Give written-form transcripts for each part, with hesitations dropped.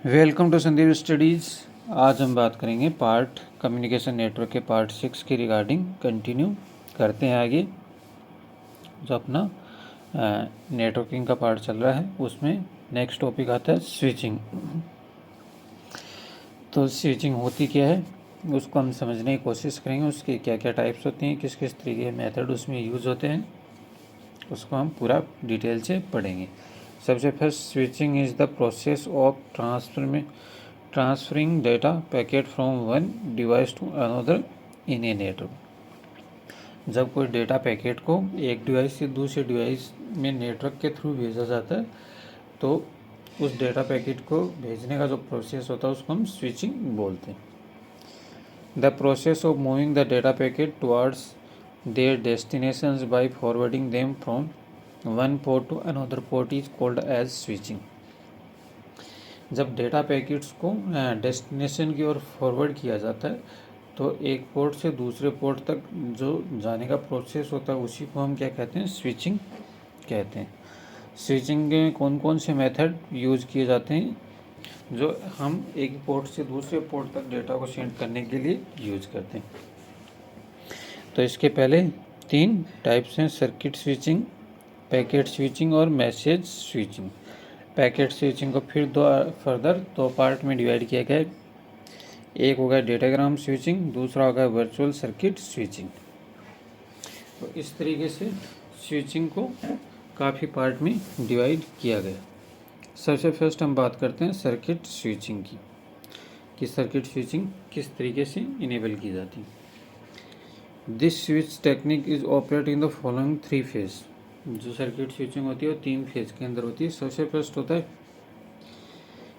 Welcome to Sandeep studies. आज हम बात करेंगे पार्ट कम्युनिकेशन नेटवर्क के पार्ट 6 के रिगार्डिंग। कंटिन्यू करते हैं आगे। जो अपना नेटवर्किंग का पार्ट चल रहा है उसमें नेक्स्ट टॉपिक आता है स्विचिंग। तो स्विचिंग होती क्या है उसको हम समझने की कोशिश करेंगे। उसके क्या क्या टाइप्स होती हैं, किस किस तरीके के मेथड उसमें यूज़ होते हैं, उसको हम पूरा डिटेल से पढ़ेंगे। सबसे first, switching is the process of transferring data packet from one device to another in a network. जब कोई डेटा पैकेट को एक डिवाइस से दूसरे डिवाइस में नेटवर्क के थ्रू भेजा जाता है तो उस डेटा पैकेट को भेजने का जो प्रोसेस होता है उसको हम स्विचिंग बोलते हैं। The process of moving the data packet towards their destinations by forwarding them from one port to another port is called as switching। जब डेटा पैकेट्स को डेस्टिनेशन की ओर फॉरवर्ड किया जाता है तो एक पोर्ट से दूसरे पोर्ट तक जो जाने का प्रोसेस होता है उसी को हम क्या कहते हैं, स्विचिंग कहते हैं। स्विचिंग के कौन कौन से मेथड यूज़ किए जाते हैं जो हम एक पोर्ट से दूसरे पोर्ट तक डेटा को सेंड करने के लिए यूज करते हैं। तो इसके पहले 3 टाइप्स हैं, सर्किट स्विचिंग, पैकेट स्विचिंग और मैसेज स्विचिंग। पैकेट स्विचिंग को फिर दो पार्ट में डिवाइड किया गया है। एक होगा डेटाग्राम स्विचिंग, दूसरा होगा वर्चुअल सर्किट स्विचिंग। तो इस तरीके से स्विचिंग को काफ़ी पार्ट में डिवाइड किया गया। सबसे फर्स्ट हम बात करते हैं सर्किट स्विचिंग की, कि सर्किट स्विचिंग किस तरीके से इनेबल की जाती है। This switch technique is operate in the following 3 phase. जो सर्किट स्विचिंग होती है वो 3 फेज के अंदर होती है। सबसे फर्स्ट होता है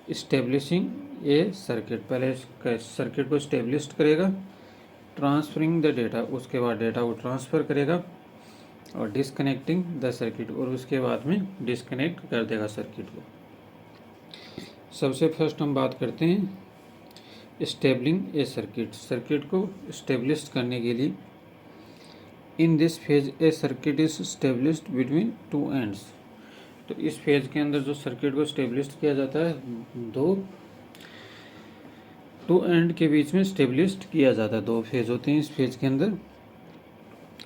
इस्टेब्लिशिंग ए सर्किट। पहले सर्किट को इस्टेब्लिश करेगा, ट्रांसफरिंग द डेटा, उसके बाद डेटा को ट्रांसफ़र करेगा, और डिसकनेक्टिंग द सर्किट, और उसके बाद में डिसकनेक्ट कर देगा सर्किट को। सबसे फर्स्ट हम बात करते हैं इस्टेब्लिंग ए सर्किट। सर्किट को इस्टेब्लिश करने के लिए in this phase A circuit is established between 2 ends. तो इस फेज के अंदर जो सर्किट को स्टेब्लिश किया जाता है 2 एंड के बीच में स्टेब्लिश्ड किया जाता है। 2 फेज होते हैं इस फेज के अंदर।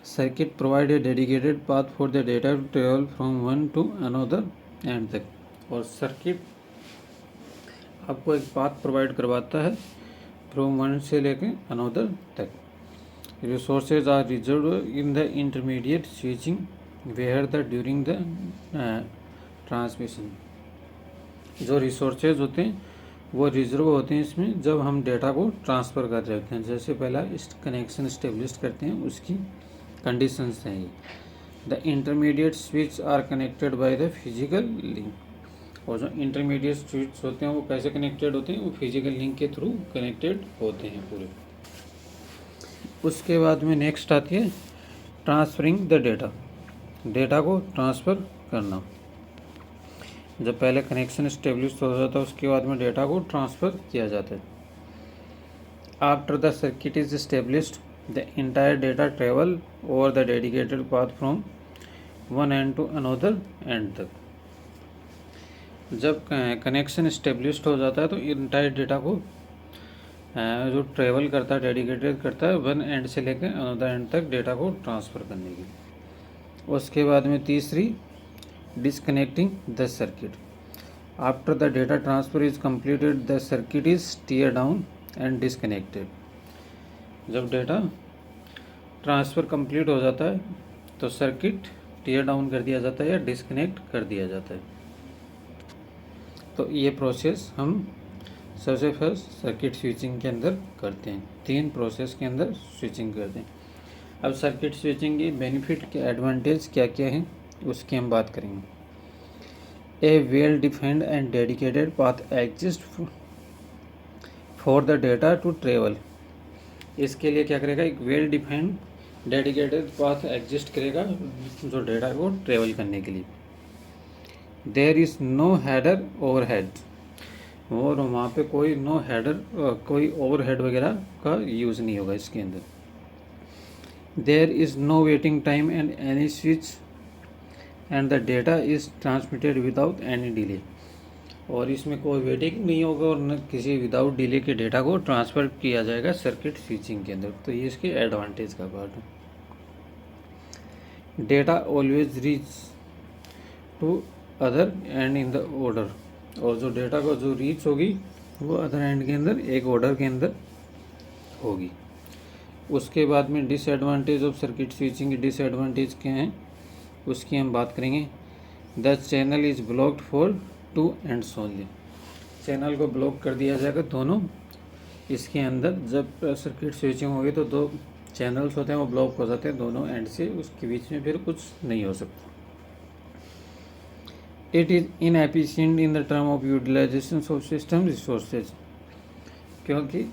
Circuit provide a dedicated path for the data to travel from one to another end तक। और सर्किट आपको एक पाथ प्रोवाइड करवाता है फ्रॉम वन से लेकर अनदर तक। Resources are reserved in the intermediate switching where the during the transmission। जो रिसोर्सेज होते हैं वो रिजर्व होते हैं इसमें जब हम डेटा को ट्रांसफ़र कर रहे होते हैं। जैसे पहला इस कनेक्शन इस्टेब्लिश करते हैं उसकी कंडीशंस हैं ये। The intermediate switch are connected by the physical link. और जो इंटरमीडिएट स्विच होते हैं वो कैसे कनेक्टेड होते हैं, वो फिजिकल लिंक के थ्रू कनेक्टेड होते हैं पूरे। उसके बाद में नेक्स्ट आती है ट्रांसफरिंग द डेटा। डेटा को ट्रांसफ़र करना। जब पहले कनेक्शन इस्टेब्लिश हो जाता है उसके बाद में डेटा को ट्रांसफ़र किया जाता है। After the circuit is established the entire data travel over the dedicated path from one end to another end तक। जब कनेक्शन इस्टेब्लिश्ड हो जाता है तो इंटायर डेटा को जो ट्रेवल करता है, डेडिकेटेड करता है वन एंड से लेकर अनदर एंड तक डेटा को ट्रांसफ़र करने के लिए। उसके बाद में तीसरी disconnecting the circuit. After the data transfer is completed the circuit is tear down and disconnected. जब डेटा ट्रांसफ़र कंप्लीट हो जाता है तो सर्किट टीयर डाउन कर दिया जाता है या डिसकनेक्ट कर दिया जाता है। तो ये प्रोसेस हम सबसे फर्स्ट सर्किट स्विचिंग के अंदर करते हैं। 3 प्रोसेस के अंदर स्विचिंग करते हैं। अब सर्किट स्विचिंग की बेनिफिट के एडवांटेज क्या क्या हैं उसकी हम बात करेंगे। A well defined and dedicated path exist for the data to travel. इसके लिए क्या करेगा, एक well defined dedicated path exist करेगा जो डेटा को ट्रेवल करने के लिए। There is no header overhead, और वहाँ पे कोई नो हेडर कोई ओवरहेड वगैरह का यूज़ नहीं होगा इसके अंदर। There is no waiting time and any switch and the data is transmitted without any delay. और इसमें कोई वेटिंग नहीं होगा और न किसी विदाउट डिले के डेटा को ट्रांसफ़र किया जाएगा सर्किट स्विचिंग के अंदर। तो ये इसके एडवांटेज का पार्ट है। Data always reach to other end in the order, और जो डेटा को जो रीच होगी वो अदर एंड के अंदर एक ऑर्डर के अंदर होगी। उसके बाद में डिसएडवांटेज ऑफ सर्किट स्विचिंग की डिसएडवांटेज क्या हैं उसकी हम बात करेंगे। The channel is blocked for two ends only, channel को ब्लॉक कर दिया जाएगा दोनों इसके अंदर। जब सर्किट स्विचिंग होगी तो दो चैनल्स होते हैं वो ब्लॉक हो जाते हैं दोनों एंड से, उसके बीच में फिर कुछ नहीं हो सकता। It is inefficient in the term of utilisation of system resources, क्योंकि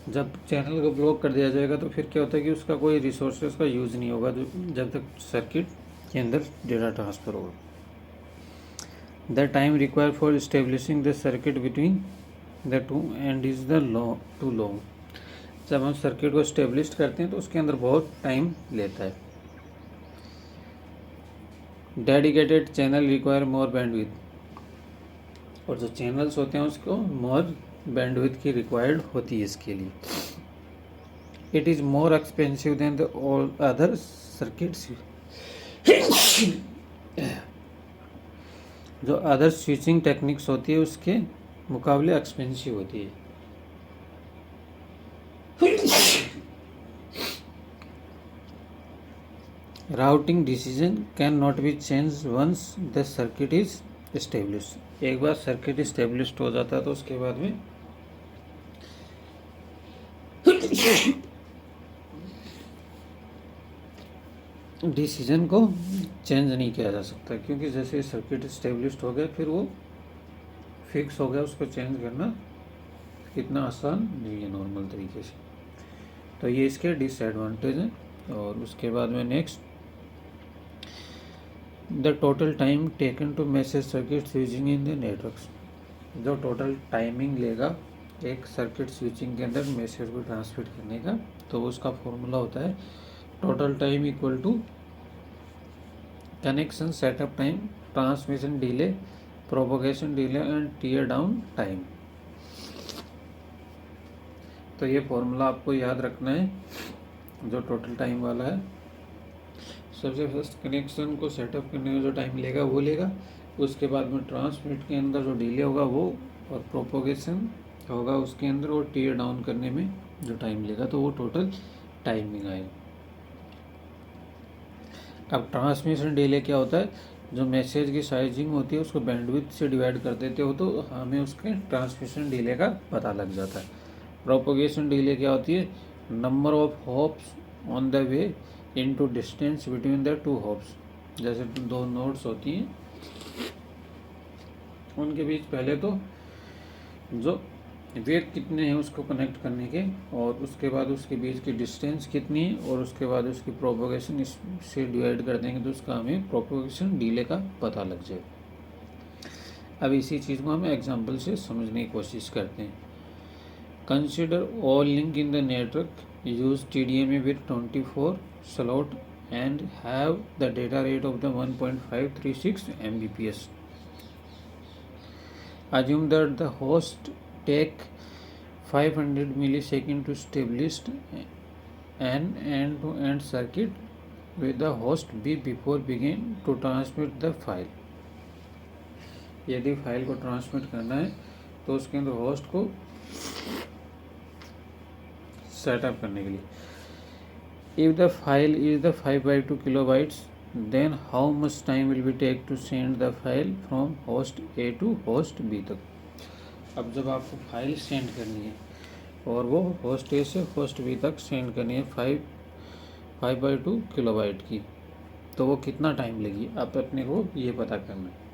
जब चैनल को ब्लॉक कर दिया जाएगा तो फिर क्या होता है कि उसका कोई रिसोर्सेज का यूज़ नहीं होगा जब तक सर्किट के अंदर डेटा ट्रांसफ़र होगा। The time required for establishing the circuit between the two and is the two long, जब हम सर्किट को इस्टेब्लिश करते हैं तो उसके अंदर बहुत टाइम लेता है। Dedicated channel require more bandwidth, और जो चैनल्स होते हैं उसको मोर बैंडविड्थ की रिक्वायर्ड होती है इसके लिए। It is more expensive than the all other circuits, जो अदर स्विचिंग टेक्निक्स होती है उसके मुकाबले एक्सपेंसिव होती है। Routing decision can not be change once the circuit is established, एक बार सर्किट इस्टेब्लिश्ड हो जाता है तो उसके बाद में डिसीजन को चेंज नहीं किया जा सकता, क्योंकि जैसे सर्किट इस्टेब्लिश्ड हो गया फिर वो फिक्स हो गया, उसको चेंज करना कितना आसान नहीं है नॉर्मल तरीके से। तो ये इसके डिसएडवांटेज हैं। और उसके बाद में next, the total time taken to message circuit switching in the networks, जो टोटल टाइमिंग लेगा एक सर्किट स्विचिंग के अंदर मैसेज को ट्रांसमिट करने का, तो उसका फॉर्मूला होता है total time equal to connection setup time, transmission delay, propagation delay and tear down time. तो ये फॉर्मूला आपको याद रखना है जो टोटल टाइम वाला है। सबसे फर्स्ट कनेक्शन को सेटअप करने में जो टाइम लेगा वो लेगा, उसके बाद में ट्रांसमिट के अंदर जो डिले होगा वो, और प्रोपोगेशन होगा उसके अंदर, और टीयर डाउन करने में जो टाइम लेगा तो वो टोटल टाइमिंग आएगा। अब ट्रांसमिशन डिले क्या होता है, जो मैसेज की साइजिंग होती है उसको बैंडविड्थ से डिवाइड कर देते हो तो हमें उसके ट्रांसमिशन डिले का पता लग जाता है। प्रोपोगेशन डिले क्या होती है, number of hops on the way into distance between the two hops, जैसे दो नोड्स होती हैं उनके बीच पहले तो जो वेट कितने हैं उसको कनेक्ट करने के, और उसके बाद उसके बीच की डिस्टेंस कितनी है, और उसके बाद उसकी प्रोपोगेशन इससे डिवाइड कर देंगे तो उसका हमें प्रोपोगेशन डिले का पता लग जाएगा। अब इसी चीज़ को हम एग्जांपल से समझने की कोशिश करते हैं। Consider all link in the network use TDMA with 24 slot and have the data rate of the 1.536 Mbps. Assume that the host take 500 millisecond to establish an end-to-end circuit with the host B before begin to transmit the file. यदि file को transmit करना है तो उसके अंदर host को setup करने के लिए, if the file is the 5/2 kilobytes, then how much time will be take to send the file from host A to host B तक। अब जब आपको फाइल सेंड करनी है और वो होस्ट ए से होस्ट बी तक सेंड करनी है 5/2 किलोबाइट की, तो वो कितना टाइम लेगी आप अपने को ये पता करना है।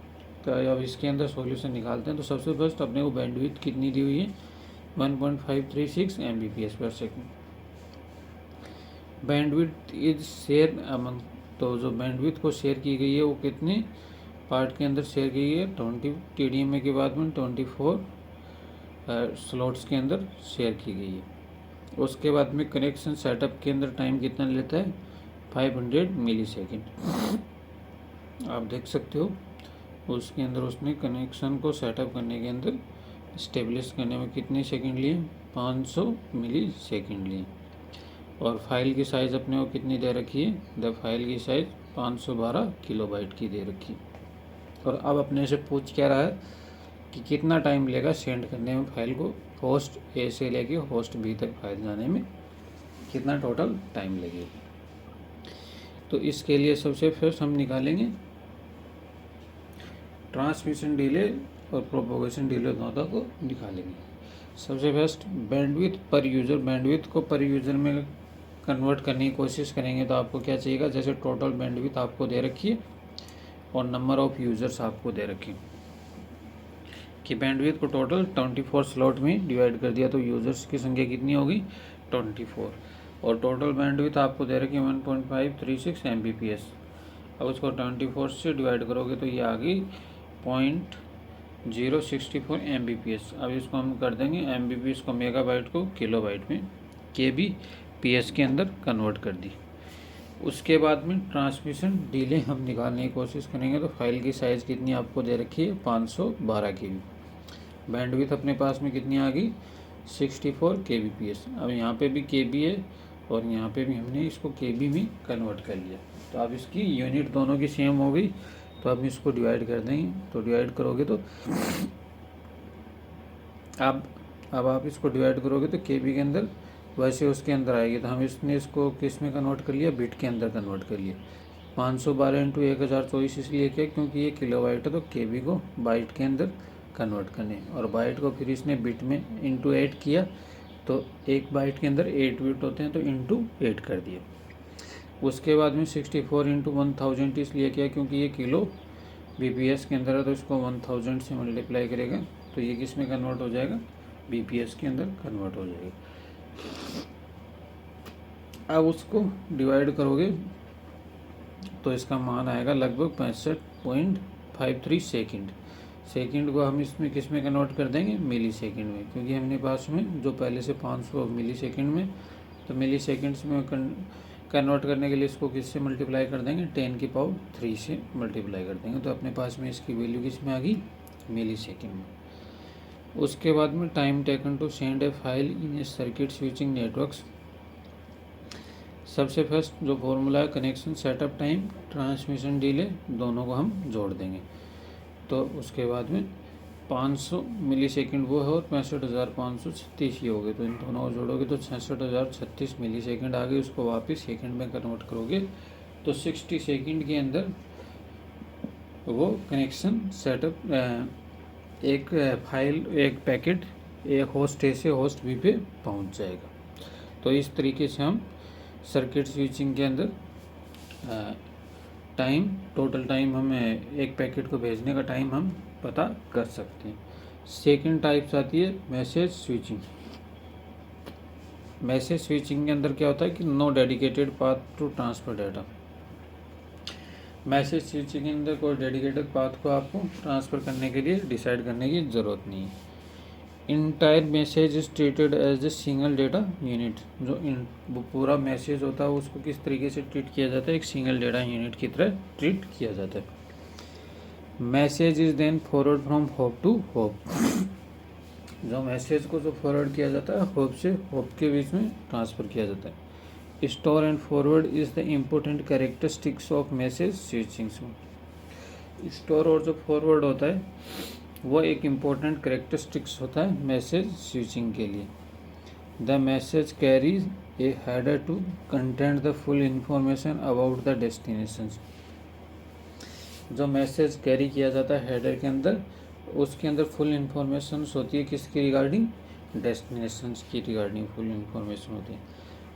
तो अब इसके अंदर सॉल्यूशन निकालते हैं। तो सबसे फर्स्ट अपने को बैंडविड्थ कितनी दी हुई है, 1.536 Mbps पर second. Bandwidth is share among, तो जो बैंडविड्थ को शेयर की गई है वो कितने पार्ट के अंदर शेयर की गई है, 20 TDMA के बाद में 24 स्लॉट्स के अंदर शेयर की गई है। उसके बाद में कनेक्शन सेटअप के अंदर टाइम कितना लेता है, 500 मिलीसेकेंड। आप देख सकते हो उसके अंदर उसने कनेक्शन को सेटअप करने के अंदर इस्टेब्लिश करने में कितने सेकंड लिए? 500 मिली सेकंड लिए। और फाइल की साइज़ अपने को कितनी दे रखी है? द फाइल की साइज़ 512 किलोबाइट की दे रखी है। और अब अपने से पूछ क्या रहा है कि कितना टाइम लेगा सेंड करने में फाइल को, होस्ट ए से लेके होस्ट बी तक फाइल जाने में कितना टोटल टाइम लगेगा। तो इसके लिए सबसे फर्स्ट हम निकालेंगे ट्रांसमिशन डिले और प्रोपोगेशन डिले दोनों को निकालेंगे। सबसे फर्स्ट बैंडविड्थ पर यूज़र, बैंडविड्थ को पर यूज़र में कन्वर्ट करने की कोशिश करेंगे तो आपको क्या चाहिएगा? जैसे टोटल बैंडविड्थ आपको दे रखी है और नंबर ऑफ़ यूज़र्स आपको दे रखे हैं कि बैंडविड्थ को टोटल 24 स्लॉट में डिवाइड कर दिया तो यूज़र्स की संख्या कितनी होगी? 24। और टोटल बैंडविड्थ आपको दे रखी है 1.536 Mbps। अब उसको 24 से डिवाइड करोगे तो ये आ गई 0.064 Mbps। अब इसको हम कर देंगे Mbps को मेगाबाइट को किलोबाइट में, kbps के अंदर कन्वर्ट कर दी। उसके बाद में ट्रांसमिशन डिले हम निकालने की कोशिश करेंगे तो फाइल की साइज़ कितनी आपको दे रखी है? 512 KB। बैंडविड्थ अपने पास में कितनी आ गई? 64 kbps। अब यहाँ पे भी KB है और यहाँ पे भी हमने इसको KB में कन्वर्ट कर लिया। तो अब इसकी यूनिट दोनों की सेम हो गई तो अब इसको डिवाइड कर देंगे। तो डिवाइड करोगे तो अब आप इसको डिवाइड करोगे तो KB के अंदर वैसे उसके अंदर आएगी। तो हम इसने इसको किस में कन्वर्ट कर लिया? बिट के अंदर कन्वर्ट कर लिया। 512 इंटू 1024 इसलिए क्या? क्योंकि ये किलोबाइट है तो KB को बाइट के अंदर कन्वर्ट करने, और बाइट को फिर इसने बिट में इंटू 8 किया तो एक बाइट के अंदर 8 बिट होते हैं तो इंटू 8 कर दिया। उसके बाद में 64 इंटू 1000 इसलिए किया क्योंकि ये किलो BPS के अंदर है तो इसको 1000 से मल्टीप्लाई करेगा तो ये किस में कन्वर्ट हो जाएगा? BPS के अंदर कन्वर्ट हो जाएगा। अब उसको डिवाइड करोगे तो इसका मान आएगा लगभग 65.53 सेकंड। सेकंड को हम इसमें किस में कन्वर्ट कर देंगे? मिली सेकंड में, क्योंकि हमने पास में जो पहले से 500 मिली सेकंड में, तो मिली सेकंड्स में कन्वर्ट करने के लिए इसको किससे मल्टीप्लाई कर देंगे? 10 की पावर 3 से मल्टीप्लाई कर देंगे तो अपने पास में इसकी वैल्यू किस में आ गई? मिली सेकेंड में। उसके बाद में time taken to send a file in a circuit switching networks. सबसे फर्स्ट जो फॉर्मूला है connection setup time transmission delay दोनों को हम जोड़ देंगे। तो उसके बाद में 500 मिली सेकेंड वो है और 65,536 ही हो गए। तो इन दोनों को जोड़ोगे तो 66,036 मिली सेकेंड आ गई। उसको वापस सेकेंड में कन्वर्ट करोगे तो 60 सेकेंड के अंदर वो कनेक्शन सेटअप एक फाइल एक पैकेट एक होस्ट ए से होस्ट बी पे पहुंच जाएगा। तो इस तरीके से हम सर्किट स्विचिंग के अंदर टाइम टोटल टाइम हमें एक पैकेट को भेजने का टाइम हम पता कर सकते हैं। सेकंड टाइप्स आती है मैसेज स्विचिंग। मैसेज स्विचिंग के अंदर क्या होता है कि no dedicated path to transfer data. Message switching के अंदर कोई डेडिकेटेड पाथ को आपको ट्रांसफ़र करने के लिए डिसाइड करने की ज़रूरत नहीं है। Entire message is treated as a single data unit. जो पूरा मैसेज होता है उसको किस तरीके से ट्रीट किया जाता है? एक सिंगल डेटा यूनिट की तरह ट्रीट किया जाता है। Message is then forward from hop to hop. जो मैसेज को जो फॉरवर्ड किया जाता है होप से होप के बीच में ट्रांसफ़र किया जाता है। Store and forward is the important characteristics of message switching. Store और जो फॉरवर्ड होता है वो एक इम्पोर्टेंट कैरेक्टरिस्टिक्स होता है मैसेज स्विचिंग के लिए। The message carries a header to content the full information about the destination. जो मैसेज कैरी किया जाता है हेडर के अंदर उसके अंदर फुल इंफॉर्मेशन होती है किसकी रिगार्डिंग? डेस्टिनेशन की रिगार्डिंग फुल इंफॉर्मेशन होती है।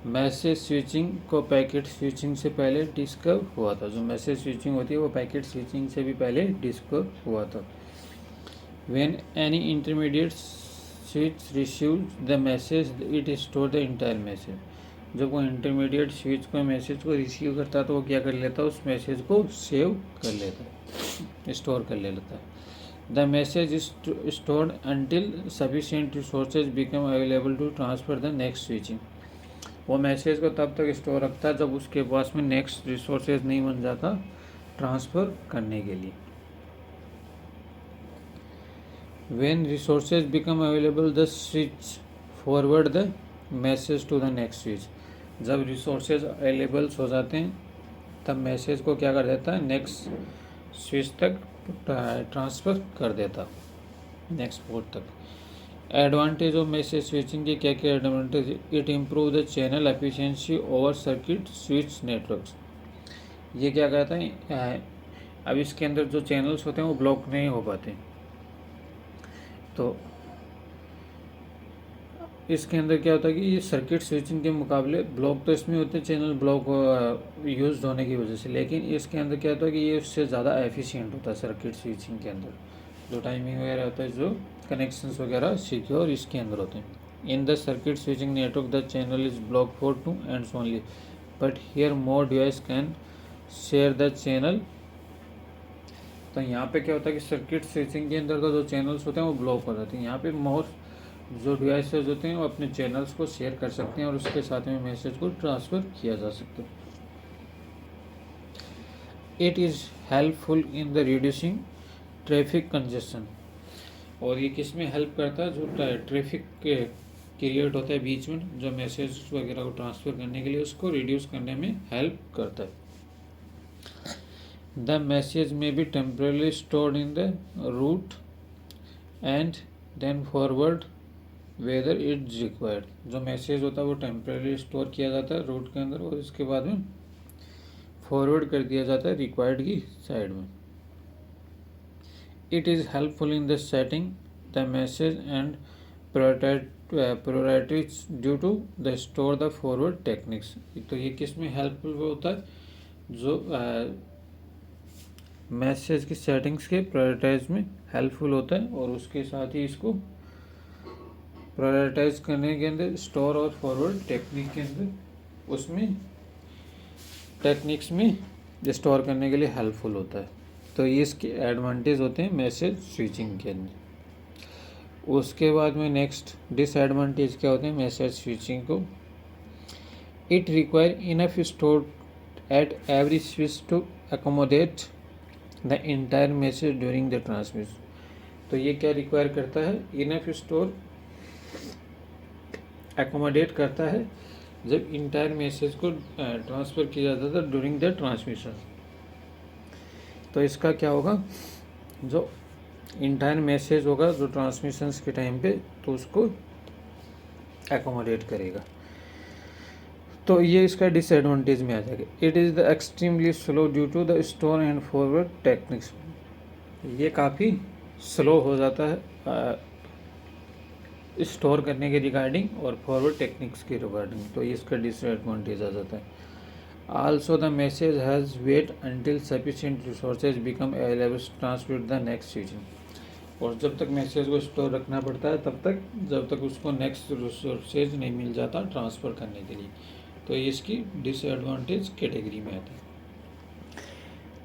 मैसेज स्विचिंग को पैकेट स्विचिंग से पहले डिस्कवर हुआ था। जो मैसेज स्विचिंग होती है वो पैकेट स्विचिंग से भी पहले डिस्कवर हुआ था। When any intermediate switch receive the message it store the entire message. जब वो इंटरमीडिएट स्विच को मैसेज को रिसीव करता है तो वो क्या कर लेता है? उस मैसेज को सेव कर लेता है, स्टोर कर लेता है। The message is stored until sufficient resources become available to transfer the next switching. वो मैसेज को तब तक स्टोर रखता है जब उसके पास में नेक्स्ट रिसोर्सेज नहीं बन जाता ट्रांसफ़र करने के लिए। When resources become available, the switch forward the message to the next switch. जब रिसोर्सेज अवेलेबल हो जाते हैं तब मैसेज को क्या कर देता है, नेक्स्ट स्विच तक ट्रांसफ़र कर देता, नेक्स्ट पोर्ट तक। एडवांटेज ऑफ मैसेज स्विचिंग के क्या क्या advantage? It improve the channel efficiency over circuit switch networks. ये क्या कहता है, अब इसके अंदर जो चैनल्स होते हैं वो ब्लॉक नहीं हो पाते, तो इसके अंदर क्या होता है कि ये सर्किट स्विचिंग के मुकाबले ब्लॉक तो इसमें होते हैं चैनल ब्लॉक यूज होने की वजह से, लेकिन इसके अंदर क्या होता है कि ये उससे ज़्यादा एफिशिएंट होता है सर्किट स्विचिंग के अंदर, जो टाइमिंग वगैरह होता है, जो कनेक्शंस वगैरह सिक्योर इसके अंदर होते हैं। In the circuit switching network the channel is block for 2 ends only, but here more device can share the channel. तो यहाँ पे क्या होता है कि सर्किट स्विचिंग के अंदर तो जो चैनल्स होते हैं वो ब्लॉक हो जाते हैं, यहाँ पे मोर जो डिवाइसेज होते हैं वो अपने चैनल्स को शेयर कर सकते हैं और उसके साथ में मैसेज को ट्रांसफ़र किया जा सकता है। It is helpful in the reducing traffic congestion, और ये किस में हेल्प करता है, जो ट्रैफिक क्रिएट होता है बीच में, जो मैसेज वगैरह को ट्रांसफ़र करने के लिए उसको रिड्यूस करने में हेल्प करता है। The message may be temporarily stored in the route and then forward whether it required. जो मैसेज होता है वो टेम्पररी स्टोर किया जाता है रूट के अंदर और इसके बाद में फॉरवर्ड कर दिया जाता है रिक्वायर्ड की साइड में। It is helpful in the setting the message and priorities due to the store the forward techniques. तो ये किस में हेल्पफुल होता है, जो मैसेज की सेटिंग्स के प्रायोरिटाइज में हेल्पफुल होता है, और उसके साथ ही इसको प्रायोरिटाइज करने के अंदर स्टोर और फॉरवर्ड टेक्निक के अंदर उसमें टेक्निक्स में स्टोर करने के लिए हेल्पफुल होता है। तो ये इसके एडवांटेज होते हैं मैसेज स्विचिंग के अंदर। उसके बाद में नेक्स्ट डिसएडवांटेज क्या होते हैं मैसेज स्विचिंग को? It require enough store at every switch to accommodate the entire message during the transmission. तो ये क्या रिक्वायर करता है, इनफ स्टोर एकोमोडेट करता है जब इंटायर मैसेज को ट्रांसफ़र किया जाता था ड्यूरिंग द ट्रांसमिशन। तो इसका क्या होगा, जो इंटायर मैसेज होगा जो ट्रांसमिशंस के टाइम पे, तो उसको एकोमोडेट करेगा। तो ये इसका डिसएडवांटेज में आ जाएगा। It is the extremely slow due to the store and forward techniques. ये काफ़ी स्लो हो जाता है स्टोर करने के रिगार्डिंग और फॉरवर्ड टेक्निक्स के रिगार्डिंग, तो ये इसका डिसएडवांटेज आ जाता है। Also the message has wait until sufficient resources become available to transmit the next switching. और जब तक मैसेज को स्टोर रखना पड़ता है तब तक, जब तक उसको नेक्स्ट रिसोर्सेज नहीं मिल जाता ट्रांसफ़र करने के लिए, तो ये इसकी डिसएडवांटेज कैटेगरी में आता है।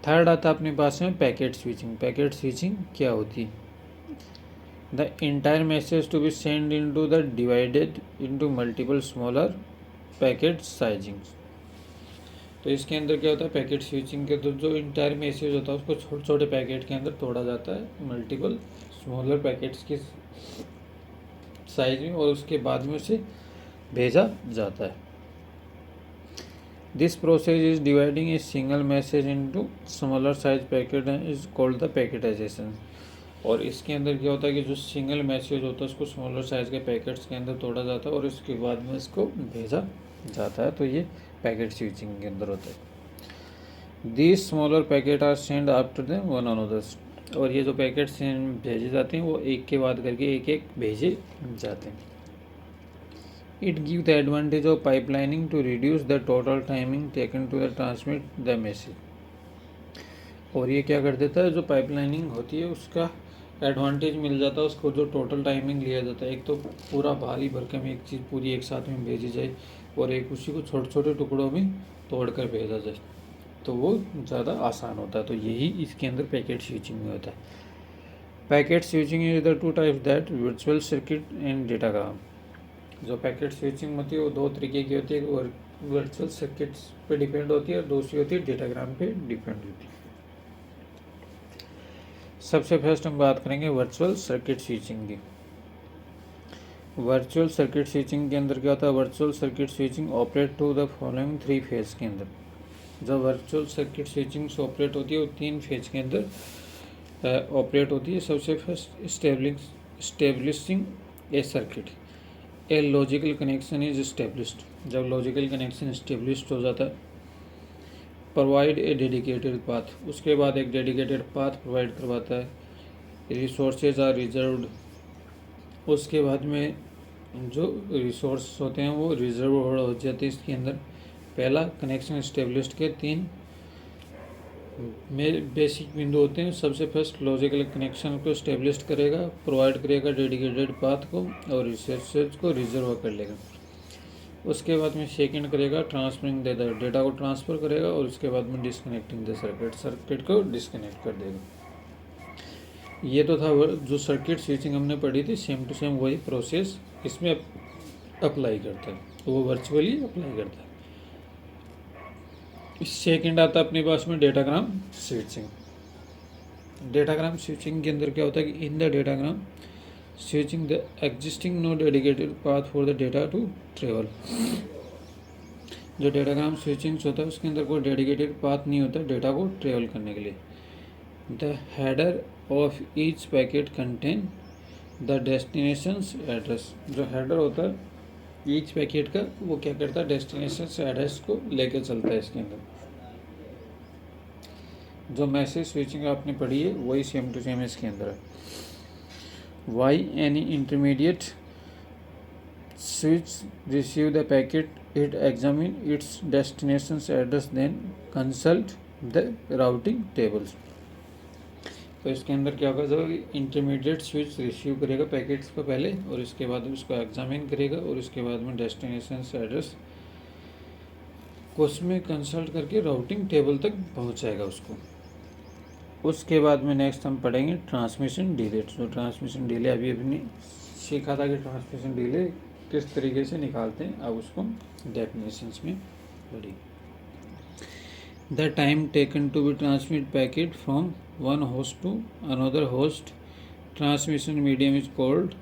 थर्ड आता है अपने पास में पैकेट स्विचिंग। पैकेट स्विचिंग क्या होती है? The entire message to be sent into the divided into multiple smaller packet sizings। तो इसके अंदर क्या होता है पैकेट स्विचिंग के, तो जो इंटायर मैसेज होता है उसको छोटे छोटे पैकेट के अंदर तोड़ा जाता है मल्टीपल स्मॉलर पैकेट्स के साइज में, और उसके बाद में उसे भेजा जाता है। This process is dividing a single message into smaller size packet is called the packetization. और इसके अंदर क्या होता है कि जो सिंगल मैसेज होता है उसको स्मॉलर साइज़ के पैकेट्स के अंदर तोड़ा जाता है और उसके बाद में इसको भेजा जाता है, तो ये पैकेट स्विचिंग के अंदर होता है। These smaller packet are send after the one another. और ये जो पैकेट्स भेजे जाते हैं वो एक के बाद करके एक एक भेजे जाते हैं। It give the advantage of pipelining to reduce the total timing taken to the transmit the message. और ये क्या कर देता है, जो पाइपलाइनिंग होती है उसका एडवांटेज मिल जाता है उसको, जो टोटल टाइमिंग लिया जाता है। एक तो पूरा भारी भरकम एक चीज़ पूरी एक साथ में भेजी जाए, और एक उसी को छोटे छोटे टुकड़ों में तोड़ कर भेजा जाए, तो वो ज़्यादा आसान होता है। तो यही इसके अंदर पैकेट स्विचिंग में होता है। Packet switching is the two types that virtual circuit and datagram. जो पैकेट स्विचिंग होती है वो दो तरीके की होती है, और वर्चुअल सर्किट्स पे डिपेंड होती है और दूसरी होती है डेटाग्राम पे डिपेंड होती है। सबसे फर्स्ट हम बात करेंगे वर्चुअल सर्किट स्विचिंग की। वर्चुअल सर्किट स्विचिंग के अंदर क्या होता है, virtual circuit switching operate to the following 3 phase के अंदर। जब वर्चुअल सर्किट स्विचिंग से ऑपरेट होती है वो 3 फेज के अंदर ऑपरेट होती है। सबसे first establishing A circuit, a logical connection is established. जब लॉजिकल कनेक्शन स्टेब्लिश्ड हो जाता है, प्रोवाइड ए डेडिकेटेड पाथ, उसके बाद एक डेडिकेटेड पाथ प्रोवाइड करवाता है। रिसोर्सेज आर रिजर्व्ड, उसके बाद में जो रिसोर्स होते हैं वो रिजर्व हो जाते हैं इसके अंदर। पहला कनेक्शन स्टेब्लिश्ड के 3 में बेसिक बिंदु होते हैं। सबसे फर्स्ट लॉजिकल कनेक्शन को स्टेब्लिश्ड करेगा, प्रोवाइड करेगा डेडिकेटेड पाथ को और रिसोर्सेज को रिजर्व कर लेगा। उसके बाद में सेकंड करेगा ट्रांसफरिंग डेटा को ट्रांसफ़र करेगा और उसके बाद में डिस्कनेक्टिंग द सर्किट को डिस्कनेक्ट कर देगा। ये तो था जो सर्किट स्विचिंग हमने पढ़ी थी, सेम टू सेम वही प्रोसेस इसमें अप्लाई करता है, वो वर्चुअली अप्लाई करता है। सेकंड आता है अपने पास में डेटाग्राम स्विचिंग। डेटाग्राम स्विचिंग के अंदर क्या होता है कि in the datagram switching the existing no dedicated path for the data to travel. जो डेटाग्राम स्विचिंग होता है उसके अंदर कोई डेडिकेटेड पाथ नहीं होता डेटा को ट्रेवल करने के लिए। The header of each packet contain the destinations address. जो हेडर होता है ईच पैकेट का वो क्या करता है, डेस्टिनेशंस एड्रेस को लेकर चलता है इसके अंदर। जो मैसेज स्विचिंग आपने पढ़ी है वही सेम टू सेम इसके अंदर है। Why any intermediate switch receive the packet, it examine its destinations address then consult the routing tables. तो इसके अंदर क्या होगा, जब इंटरमीडिएट स्विच रिसीव करेगा पैकेट्स को पहले और इसके बाद उसको एग्जामिन करेगा और उसके बाद में डेस्टिनेशन एड्रेस को उसमें कंसल्ट करके राउटिंग टेबल तक पहुंचाएगा उसको। उसके बाद में नेक्स्ट हम पढ़ेंगे ट्रांसमिशन डिले। जो ट्रांसमिशन डिले अभी अपने सीखा था कि ट्रांसमिशन डिले किस तरीके से निकालते हैं, अब उसको डेफिनेशंस में पढ़िए। The time taken to be transmit packet from one host to another host transmission medium is called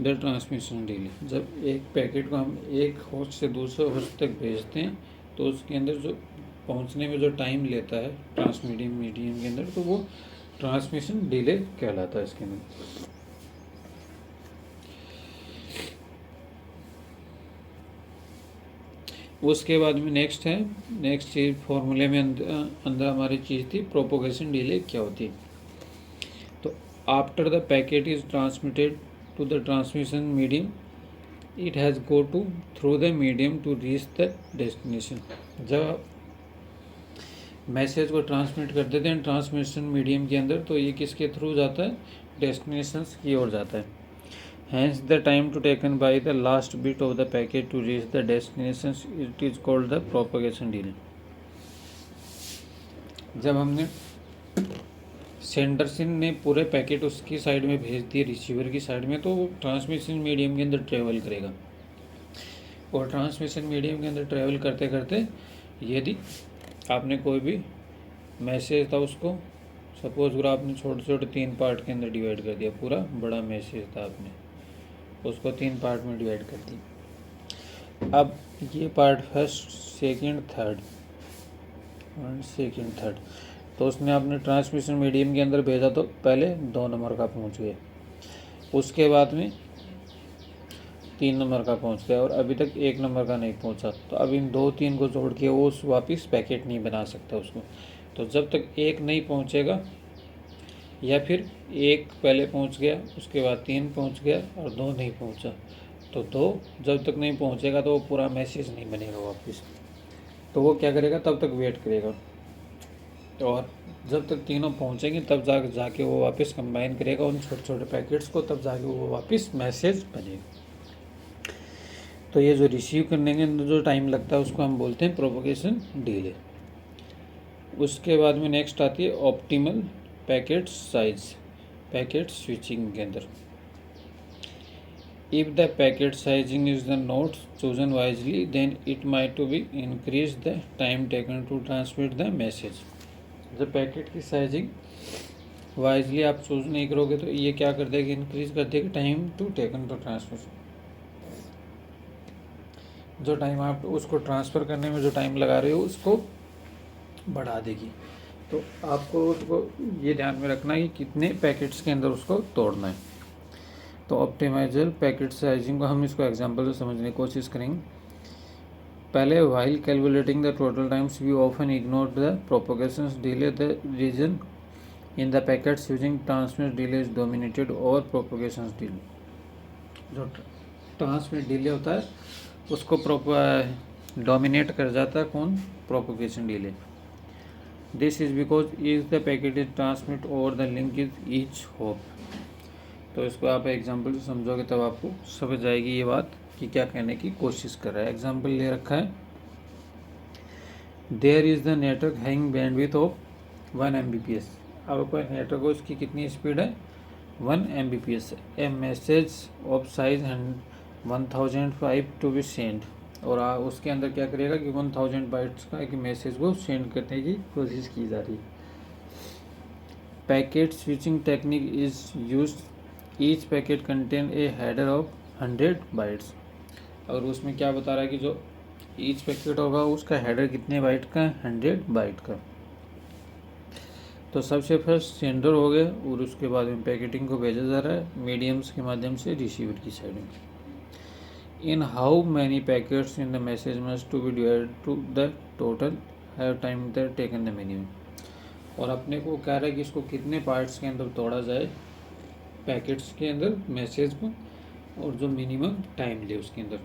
the transmission delay. जब एक पैकेट को हम एक होस्ट से दूसरे होस्ट तक भेजते हैं तो उसके अंदर जो पहुंचने में जो टाइम लेता है मीडियम के अंदर, तो वो ट्रांसमिशन डिले कहलाता है इसके अंदर। उसके बाद में नेक्स्ट चीज़ फॉर्मूले में अंदर हमारी चीज़ थी प्रोपोगेशन डिले क्या होती है। तो after the packet is transmitted to the transmission medium, it has go to through the medium to reach the destination. जब मैसेज को ट्रांसमिट कर देते हैं ट्रांसमिशन मीडियम के अंदर तो ये किसके थ्रू जाता है, डेस्टिनेशंस की ओर जाता है। Hence the time to taken by the last bit of the packet to reach the destinations it is called the propagation delay. जब हमने सेंडर ने पूरे पैकेट उसकी साइड में भेज दिए रिसीवर की साइड में, तो वो ट्रांसमिशन मीडियम के अंदर ट्रेवल करेगा और ट्रांसमिशन मीडियम के अंदर ट्रेवल करते करते यदि आपने कोई भी मैसेज था उसको सपोज अगर आपने छोटे छोटे 3 पार्ट के अंदर डिवाइड कर दिया, पूरा बड़ा मैसेज था आपने उसको 3 पार्ट में डिवाइड कर दिया। अब ये पार्ट फर्स्ट सेकंड थर्ड तो उसने अपने ट्रांसमिशन मीडियम के अंदर भेजा तो पहले 2 नंबर का पहुंच गया, उसके बाद में 3 नंबर का पहुंच गया और अभी तक 1 नंबर का नहीं पहुंचा। तो अब इन 2-3 को जोड़ के वो वापस पैकेट नहीं बना सकता उसको। तो जब तक 1 नहीं पहुंचेगा या फिर 1 पहले पहुंच गया उसके बाद 3 पहुंच गया और 2 नहीं पहुंचा, तो 2 जब तक नहीं पहुंचेगा तो वो पूरा मैसेज नहीं बनेगा वापस। तो वो क्या करेगा, तब तक वेट करेगा और जब तक तीनों पहुंचेंगे तब जाके वो वापस कंबाइन करेगा उन छोटे छोटे पैकेट्स को, तब जाके वो वापस मैसेज बनेगा। तो ये जो रिसीव करने के अंदर जो टाइम लगता है उसको हम बोलते हैं प्रोपगेशन डिले। उसके बाद में नेक्स्ट आती है optimal packet size, packet switching के अंदर। If the packet sizing is the not chosen wisely then it might to be increase the time taken to transmit the message. जब पैकेट की sizing wisely आप choose नहीं करोगे तो ये क्या कर देगी, इंक्रीज कर देगी time to taken for transmission. जो टाइम आप उसको ट्रांसफ़र करने में जो टाइम लगा रहे हो उसको बढ़ा देगी। तो आपको उसको ये ध्यान में रखना है कि कितने पैकेट्स के अंदर उसको तोड़ना है। तो ऑप्टिमाइजर पैकेट साइजिंग को हम इसको एग्जांपल से समझने की कोशिश करेंगे। पहले while calculating the total times we often ignore the propagation delay the reason in the packets using transmit delay is dominated और प्रोपोगेशन डिले। जो ट्रांसमिट डिले होता है उसको डोमिनेट कर जाता है कौन, propagation delay. This is because is the packet is transmit और the link is each hop. तो इसको आप एग्जांपल से समझोगे तब आपको समझ आएगी ये बात कि क्या कहने की कोशिश कर रहा है। एग्जांपल ले रखा है, there is the network having bandwidth of 1 Mbps। अब कोई नेटवर्क हो उसकी कितनी स्पीड है, 1 Mbps है। A message of size 1005 to be send, और उसके अंदर क्या करेगा कि 1000 बाइट्स का एक मैसेज को सेंड करने की कोशिश की जा रही है। Packet switching technique is used, each packet contain a header of 100 bytes. और उसमें क्या बता रहा है कि जो ईच पैकेट होगा उसका हेडर कितने बाइट का है, 100 बाइट का। तो सबसे फर्स्ट सेंडर हो गया और उसके बाद में पैकेटिंग को भेजा जा रहा है मीडियम्स के माध्यम से रिसीवर की साइड में। In how many packets in the message must to be divided to the total have time the taken the minimum. और अपने को कह रहा है कि इसको कितने पार्ट्स के अंदर तोड़ा जाए पैकेट्स के अंदर मैसेज को, और जो मिनिमम टाइम ले उसके अंदर।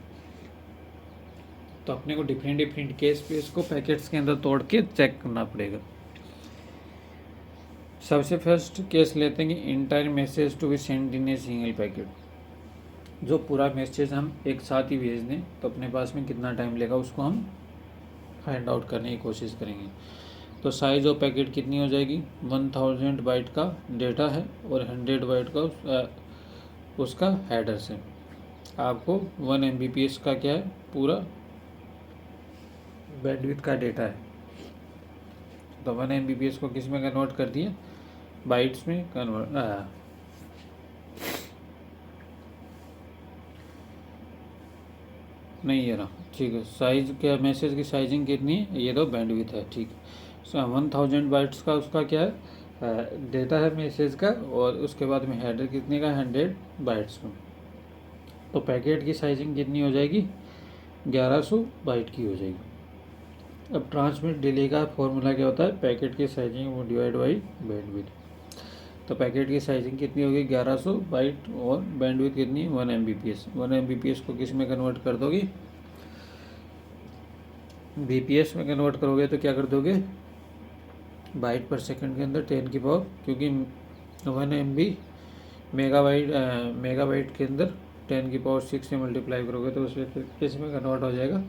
तो अपने को डिफरेंट केस पे इसको पैकेट्स के अंदर तोड़ के चेक करना पड़ेगा। सबसे फर्स्ट केस लेते हैं कि entire message to be send in a single packet. जो पूरा मैसेज हम एक साथ ही भेज दें तो अपने पास में कितना टाइम लेगा उसको हम फाइंड आउट करने की कोशिश करेंगे। तो साइज ऑफ पैकेट कितनी हो जाएगी, 1000 बाइट का डेटा है और 100 बाइट का उसका हेडर से आपको 1 Mbps का क्या है, पूरा बैंडविड्थ का डेटा है। तो 1 Mbps को किस में कन्वर्ट कर दिया, बाइट्स में कन्वर्ट नहीं ये रहा, ठीक है। साइज क्या, मैसेज की साइजिंग कितनी है, ये तो बैंडविड्थ है, ठीक है। 1000 बाइट्स का उसका क्या है, डेटा है मैसेज का, और उसके बाद में हेडर कितने का, 100 बाइट्स का। तो पैकेट की साइजिंग कितनी हो जाएगी, 1100 बाइट की हो जाएगी। अब ट्रांसमिट डिले का फॉर्मूला क्या होता है, पैकेट की साइजिंग वो डिवाइड बाई बैंडविड्थ। तो पैकेट की साइजिंग कितनी होगी, 1100 बाइट, और बैंडविड्थ कितनी, 1 Mbps। 1 Mbps को किस में कन्वर्ट कर दोगे, bps में कन्वर्ट करोगे तो क्या कर दोगे, बाइट पर सेकंड के अंदर 10 की पावर, क्योंकि 1 MB मेगाबाइट के अंदर 10 की पावर 6 से मल्टीप्लाई करोगे तो उसमें फिर किस में कन्वर्ट हो जाएगा,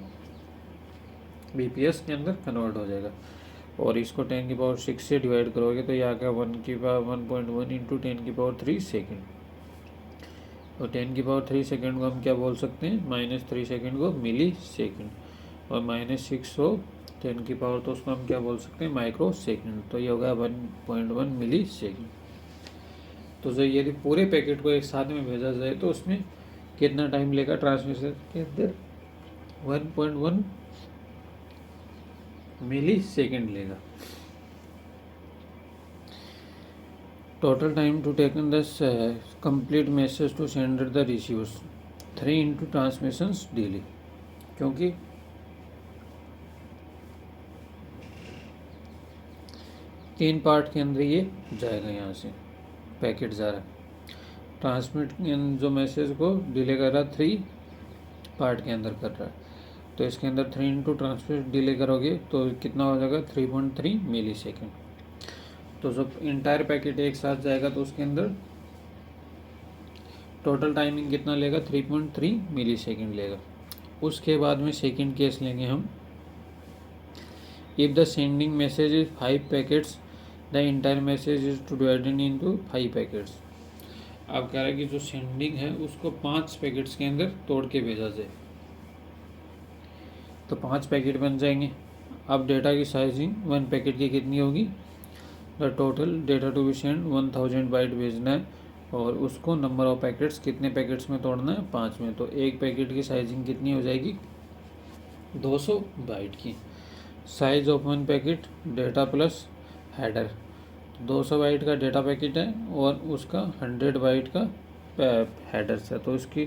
bps के अंदर कन्वर्ट हो जाएगा। और इसको 10 की पावर 6 से डिवाइड करोगे तो ये आ गया 1 की पावर 1.1 इंटू 10 की पावर 3 सेकेंड। तो 10 की पावर 3 सेकेंड को हम क्या बोल सकते हैं, -3 सेकेंड को मिली सेकेंड, और -6 हो 10 की पावर तो उसको हम क्या बोल सकते हैं, माइक्रो सेकेंड। तो ये होगा 1.1 मिली सेकेंड। तो जो यदि पूरे पैकेट को एक साथ में भेजा जाए तो उसमें कितना टाइम लेगा, ट्रांसमिशन के अंदर 1.1 मिली सेकेंड लेगा। Total time to taken the complete message to sender the receivers 3 into transmission delay, क्योंकि तीन पार्ट के अंदर ये जाएगा, यहाँ से पैकेट जा रहा है। ट्रांसमिट जो मैसेज को डिले कर रहा है 3 पार्ट के अंदर कर रहा है, तो इसके अंदर 3 इंटू ट्रांसमिट डिले करोगे तो कितना हो जाएगा, 3.3 मिली सेकेंड। तो जब इंटायर पैकेट एक साथ जाएगा तो उसके अंदर टोटल टाइमिंग कितना लेगा, 3.3 मिली सेकेंड लेगा। उसके बाद में सेकेंड केस लेंगे हम, if the sending message is 5 packets the entire message is two divided into 5 packets. आप कह रहे हैं कि जो सेंडिंग है उसको 5 पैकेट्स के अंदर तोड़ के भेजा जाए, तो 5 पैकेट बन जाएंगे। अब डेटा की साइजिंग 1 पैकेट की कितनी होगी, the total data to be send 1000 byte भेजना है और उसको नंबर ऑफ पैकेट्स कितने पैकेट्स में तोड़ना है 5 में। तो एक पैकेट की साइजिंग कितनी हो जाएगी 200 बाइट की। Size of one packet data plus header, 200 byte का डेटा पैकेट है और उसका 100 बाइट का हेडर्स है, तो उसकी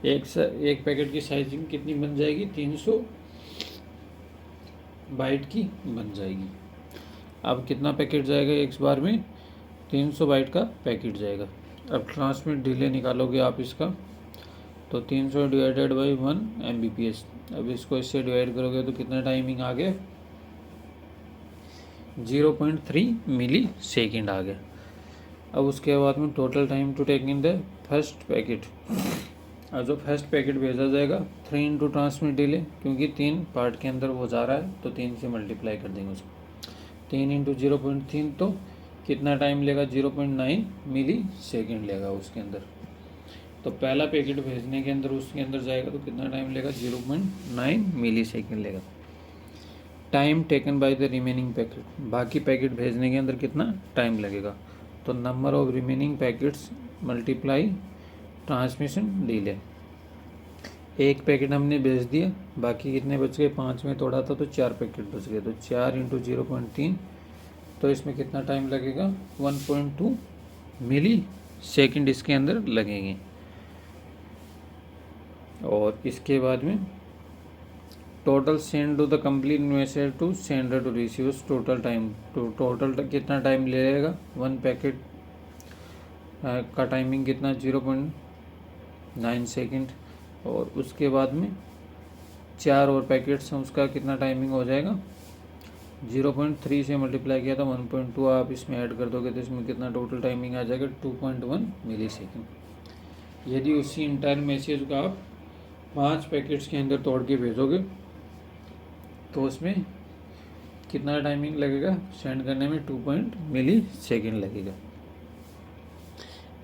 एक पैकेट की साइजिंग कितनी बन जाएगी 300 बाइट की बन जाएगी। अब कितना पैकेट जाएगा एक बार में 300 बाइट का पैकेट जाएगा। अब ट्रांसमिट डिले निकालोगे आप इसका, तो 300 डिवाइडेड बाई 1 Mbps। अब इसको इससे डिवाइड करोगे तो कितना टाइमिंग आ गया 0.3 मिली सेकेंड आ गया। अब उसके बाद में total time to take in the first packet, और जो फर्स्ट पैकेट भेजा जाएगा 3 इंटू ट्रांसमिट डिले, क्योंकि 3 पार्ट के अंदर वो जा रहा है तो 3 से मल्टीप्लाई कर देंगे उसको। 3 इंटू 0.3 तो कितना टाइम लेगा 0.9 मिली सेकेंड लेगा उसके अंदर। तो पहला पैकेट भेजने के अंदर उसके अंदर जाएगा तो कितना टाइम लेगा 0.9 मिली सेकेंड लेगा। Time taken by the remaining packet, बाकी पैकेट भेजने के अंदर कितना टाइम लगेगा, तो number of remaining packets multiply transmission delay. एक पैकेट हमने भेज दिया, बाकी कितने बच गए 5 में तोड़ा था तो 4 पैकेट बच गए, तो 4 इंटू 0.3 तो इसमें कितना टाइम लगेगा 1.2 मिली सेकेंड इसके अंदर लगेंगे। और इसके बाद में total send to the complete message to sender to receivers, total time total कितना टाइम लेगा 1 पैकेट का टाइमिंग कितना 0.9 सेकेंड। और उसके बाद में 4 और पैकेट्स हैं उसका कितना टाइमिंग हो जाएगा 0.3 से मल्टीप्लाई किया था 1.2 आप इसमें ऐड कर दोगे तो इसमें कितना टोटल टाइमिंग आ जाएगा 2.1 मिली सेकेंड। यदि उसी इंटायर मैसेज का आप 5 पैकेट्स के अंदर तोड़ के भेजोगे तो उसमें कितना टाइमिंग लगेगा सेंड करने में 2 मिली सेकेंड लगेगा।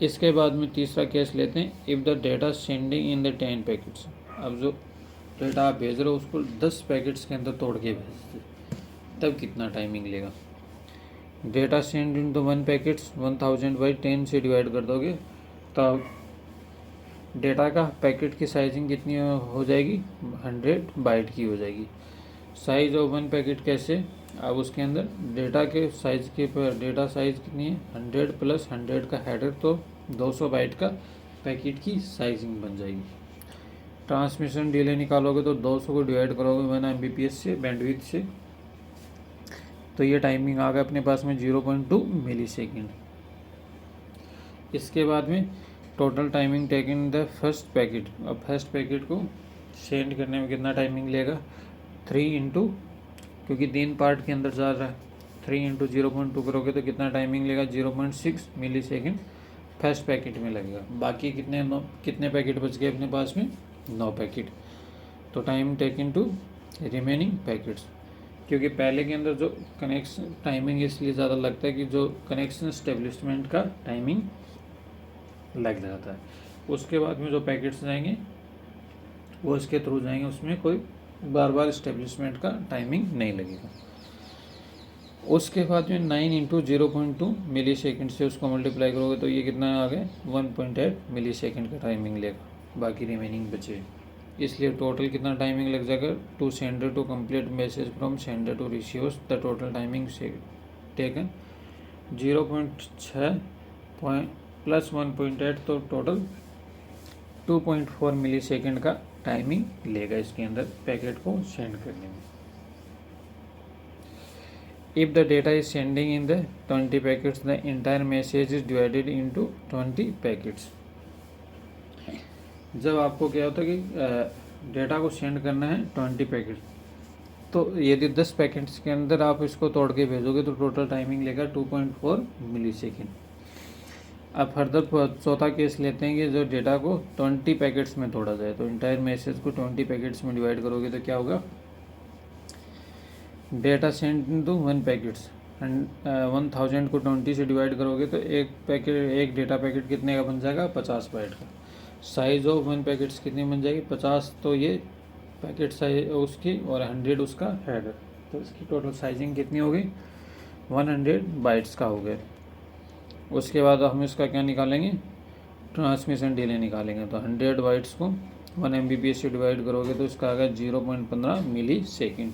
इसके बाद में तीसरा केस लेते हैं, if the data sending in the 10 packets. अब जो डेटा आप भेज रहे हो उसको 10 पैकेट्स के अंदर तोड़ के भेजते तब कितना टाइमिंग लेगा। Data send in to 1 packets 1000 by 10 से डिवाइड कर दोगे तब डेटा का पैकेट की साइजिंग कितनी हो जाएगी 100 बाइट की हो जाएगी। साइज ऑफ 1 पैकेट कैसे, अब उसके अंदर डेटा के साइज के पर डेटा साइज कितनी है 100 प्लस 100 का हेडर, तो 200 बाइट का पैकेट की साइजिंग बन जाएगी। ट्रांसमिशन डिले निकालोगे तो 200 को डिवाइड करोगे 1 Mbps से बैंडविड्थ से, तो ये टाइमिंग आ गया अपने पास में 0.2 मिली सेकेंड। इसके बाद में total timing taken the first packet, अब फर्स्ट पैकेट को सेंड करने में कितना टाइमिंग लेगा 3 इंटू, क्योंकि 3 पार्ट के अंदर जा रहा है 3 इंटू 0.2 करोगे तो कितना टाइमिंग लेगा 0.6 मिली सेकेंड फर्स्ट पैकेट में लगेगा। बाकी कितने पैकेट बच गए अपने पास में 9 पैकेट। तो time taken to remaining packets, क्योंकि पहले के अंदर जो कनेक्शन टाइमिंग इसलिए ज़्यादा लगता है कि जो कनेक्शन स्टेब्लिशमेंट का टाइमिंग लग जाता है। उसके बाद में जो पैकेट्स जाएंगे वो इसके थ्रू जाएंगे, उसमें कोई बार बार इस्टेब्लिशमेंट का टाइमिंग नहीं लगेगा। उसके बाद में 9 इंटू 0.2 मिली सेकेंड से उसको मल्टीप्लाई करोगे तो ये कितना आ गया 1.8 मिली सेकेंड का टाइमिंग लेगा, बाकी रिमेनिंग बचे। इसलिए टोटल कितना टाइमिंग लग जाएगा to sender to complete message from sender to receivers, the total timing से टेकन 0.6 प्लस 1.8, तो टोटल 2.4 मिली सेकेंड का टाइमिंग लेगा इसके अंदर पैकेट को सेंड करने में। If the data is sending in the 20 packets the entire message is divided into 20 packets. जब आपको क्या होता है कि डेटा को सेंड करना है 20 पैकेट, तो यदि 10 पैकेट्स के अंदर आप इसको तोड़ के भेजोगे तो टोटल टाइमिंग लेगा 2.4 मिली सेकेंड। अब फर्दर चौथा केस लेते हैं कि जो डेटा को 20 पैकेट्स में तोड़ा जाए, तो इंटायर मैसेज को 20 पैकेट्स में डिवाइड करोगे तो क्या होगा डेटा सेंड इनटू 1 पैकेट्स 1000 को 20 से डिवाइड करोगे तो एक डेटा पैकेट कितने का बन जाएगा 50 बाइट का। साइज ऑफ 1 पैकेट्स कितनी बन जाएगी 50, तो ये पैकेट साइज उसकी और 100 उसका हेडर, तो इसकी टोटल साइजिंग कितनी होगी 100 बाइट्स का हो गया। उसके बाद हम इसका क्या निकालेंगे, ट्रांसमिशन डिले निकालेंगे। तो 100 बाइट्स को 1 Mbps से डिवाइड करोगे तो इसका आ गया 0.15 millisecond.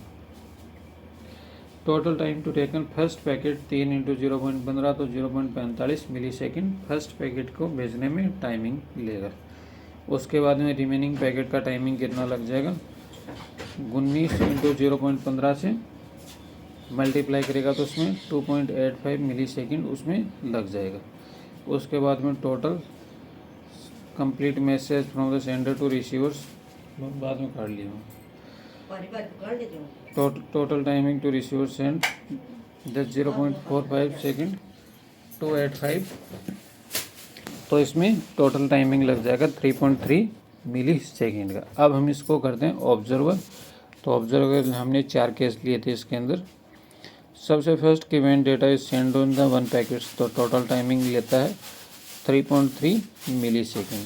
Total time to taken first packet 3 into 0.15 तो 0.45 मिली सेकेंड फर्स्ट पैकेट को भेजने में टाइमिंग लेगा। उसके बाद में रिमेनिंग पैकेट का टाइमिंग कितना लग जाएगा, 19 इंटू 0.15 से मल्टीप्लाई करेगा तो उसमें 2.85 मिली सेकेंड उसमें लग जाएगा। उसके बाद में total complete message from the sender to receivers बाद में काट लिया total timing to receiver send the 0.45 second 285 तो इसमें टोटल टाइमिंग लग जाएगा 3.3 मिली सेकेंड का। अब हम इसको करते हैं ऑब्जर्वर। तो ऑब्जर्वर हमने 4 केस लिए थे इसके अंदर। सबसे फर्स्ट कि when data is send on the 1 packets तो टोटल टाइमिंग लेता है 3.3 millisecond.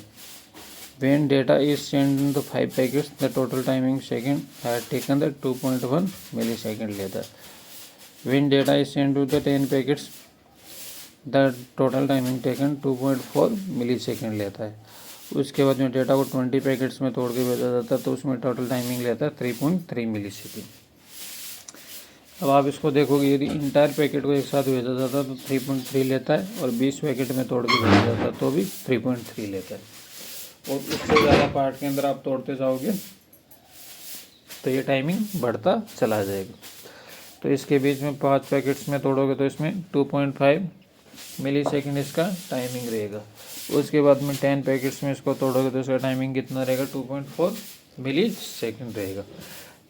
When data is send in the 5 packets the total timing second had taken the 2.1 millisecond लेता है। When data is send to the 10 packets the total timing taken 2.4 millisecond लेता है। उसके बाद में data को 20 packets में तोड़ के भेजा जाता है तो उसमें टोटल टाइमिंग लेता है 3.3 मिली सेकेंड। अब आप इसको देखोगे, यदि इंटायर पैकेट को एक साथ भेजा जाता है तो 3.3 लेता है और 20 पैकेट में तोड़ के भेजा जाता है तो भी 3.3 लेता है। और उससे ज़्यादा पार्ट के अंदर आप तोड़ते जाओगे तो ये टाइमिंग बढ़ता चला जाएगा। तो इसके बीच में 5 पैकेट्स में तोड़ोगे तो इसमें 2.5 मिली सेकेंड इसका टाइमिंग रहेगा। उसके बाद में 10 पैकेट्स में इसको तोड़ोगे तो इसका टाइमिंग कितना रहेगा, 2.4 मिली सेकेंड रहेगा।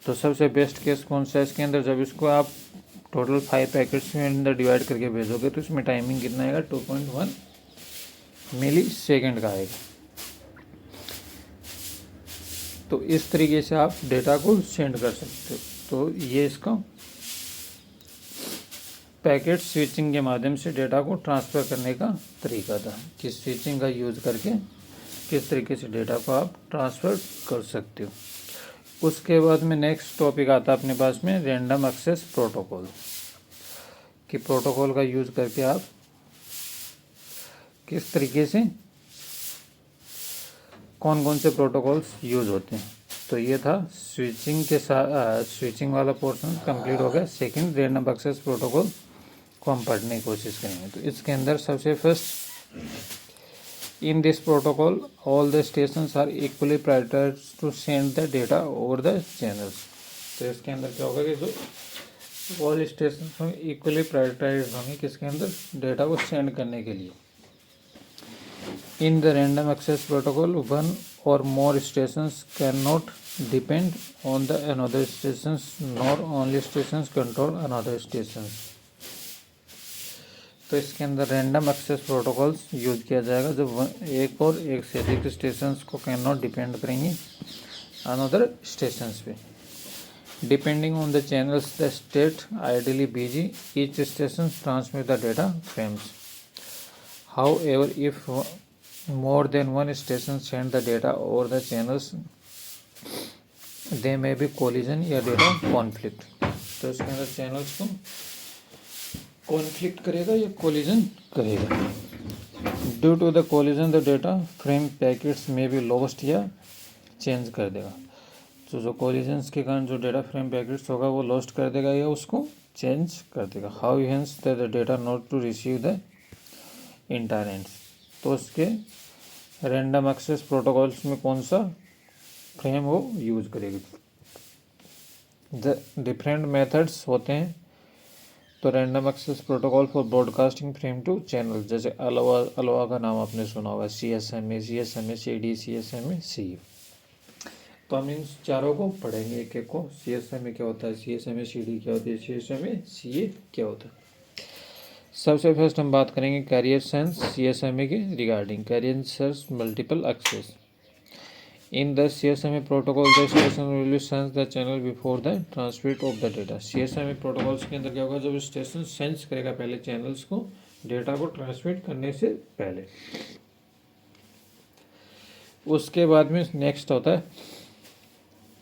तो सबसे बेस्ट केस कौन सा है इसके अंदर, जब इसको आप टोटल 5 पैकेट्स में अंदर डिवाइड करके भेजोगे तो इसमें टाइमिंग कितना आएगा, 2.1 मिली सेकेंड का आएगा। तो इस तरीके से आप डेटा को सेंड कर सकते हो। तो ये इसका पैकेट स्विचिंग के माध्यम से डेटा को ट्रांसफ़र करने का तरीका था कि स्विचिंग का यूज़ करके किस तरीके से डेटा को आप ट्रांसफ़र कर सकते हो। उसके बाद में नेक्स्ट टॉपिक आता है अपने पास में रैंडम एक्सेस प्रोटोकॉल, कि प्रोटोकॉल का यूज़ करके आप किस तरीके से कौन कौन से प्रोटोकॉल्स यूज़ होते हैं। तो ये था स्विचिंग के साथ स्विचिंग वाला पोर्शन कंप्लीट हो गया। सेकंड रैंडम एक्सेस प्रोटोकॉल को हम पढ़ने की कोशिश करेंगे। तो इसके अंदर सबसे first, in this protocol all the stations are equally prioritized to send the data over the channels. तो इसके अंदर क्या होगा कि जो ऑल स्टेशन होंगे इक्वली प्रायोरिटाइज्ड होंगे किसके अंदर, डेटा को सेंड करने के लिए। In the random access protocol one और more stations can not depend on the another stations nor only stations control another stations. तो इसके अंदर रैंडम एक्सेस प्रोटोकॉल्स यूज किया जाएगा जब एक और एक से अधिक स्टेशंस को कैन नॉट डिपेंड करेंगे अनदर स्टेशंस पे। Depending on the channels the state ideally busy each station transmit the data frames. How ever if more than one station send the data over the channels there may be collision या data conflict। तो इसके अंदर channels को conflict करेगा या collision करेगा। Due to the collision the data frame packets में भी लॉस्ट या चेंज कर देगा। तो जो कोलिजन्स के कारण जो डेटा फ्रेम पैकेट्स होगा वो लॉस्ट कर देगा या उसको चेंज कर देगा। How hence the data not to receive the internets. तो उसके रैंडम एक्सेस प्रोटोकॉल्स में कौन सा फ्रेम वो यूज़ करेगी। द डिफरेंट मेथड्स होते हैं। तो random access protocol for broadcasting frame to channel, जैसे अलावा का नाम आपने सुना होगा, CSMA, CD, CSMA, CE। तो हम इन चारों को पढ़ेंगे एक एक को। CSMA क्या होता है, CSMA CD क्या होती है, CSMA CA क्या होता है। सबसे फर्स्ट हम बात करेंगे कैरियर सेंस CSMA के regarding. Carrier sense multiple access in the CSMA protocol the station will sense the channel before the transmit of the data. CSMA protocols के अंदर क्या होगा, जब स्टेशन सेंस करेगा पहले चैनल्स को डेटा को ट्रांसमिट करने से पहले। उसके बाद में नेक्स्ट होता है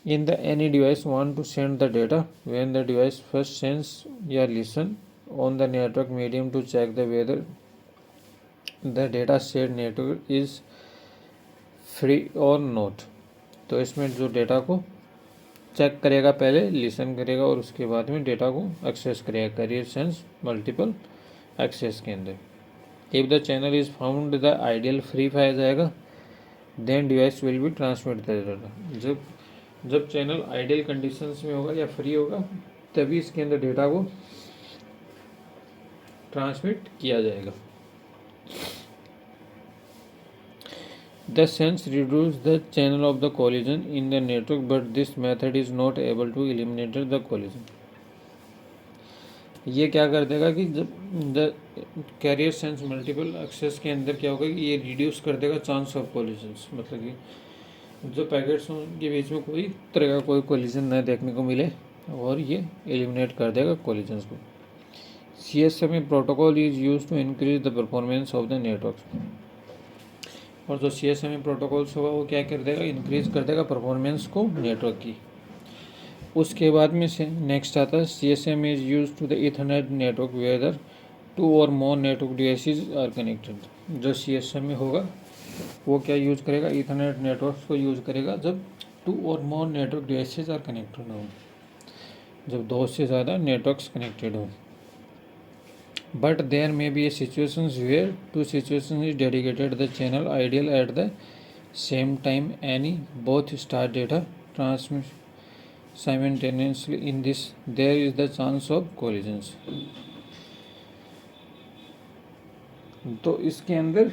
in the any device want to send the data when the device first sense या listen on the network medium to check the whether the data shared network is free or not। तो इसमें जो data को check करेगा, पहले listen करेगा और उसके बाद में डेटा को एक्सेस करेगा कैरियर सेंस मल्टीपल एक्सेस के अंदर। If the channel is found the ideal free पाया जाएगा, then device will be transmit the data. जब चैनल आइडियल कंडीशंस में होगा या फ्री होगा तभी इसके अंदर डेटा को ट्रांसमिट किया जाएगा। The sense reduces the channel of the collision in the network, but this method is not able to eliminate the collision। ये क्या कर देगा कि जब the carrier sense multiple access के अंदर क्या होगा कि ये रिड्यूस कर देगा चांस ऑफ कोलिजन्स, मतलब कि जो पैकेट्स के बीच में कोई तरह का कोई कोलिजन न देखने को मिले और ये एलिमिनेट कर देगा कोलिजन्स को। CSMA protocol is use to increase the performance of the network. और जो CSMA प्रोटोकॉल्स होगा वो क्या कर देगा, इंक्रीज कर देगा परफॉर्मेंस को नेटवर्क की। उसके बाद में से नेक्स्ट आता है CSMA is use to the Ethernet network whether 2 और more network devices are connected. जो CSMA होगा वो क्या यूज करेगा, ईथरनेट नेटवर्क को यूज करेगा जब 2 और more network devices are connected हो, जब 2 से ज़्यादा नेटवर्क्स कनेक्टेड हो। But there may be situations where two situations is dedicated the channel ideal at the same time any both start data transmit simultaneously। in this there is the chance of collisions। तो इसके अंदर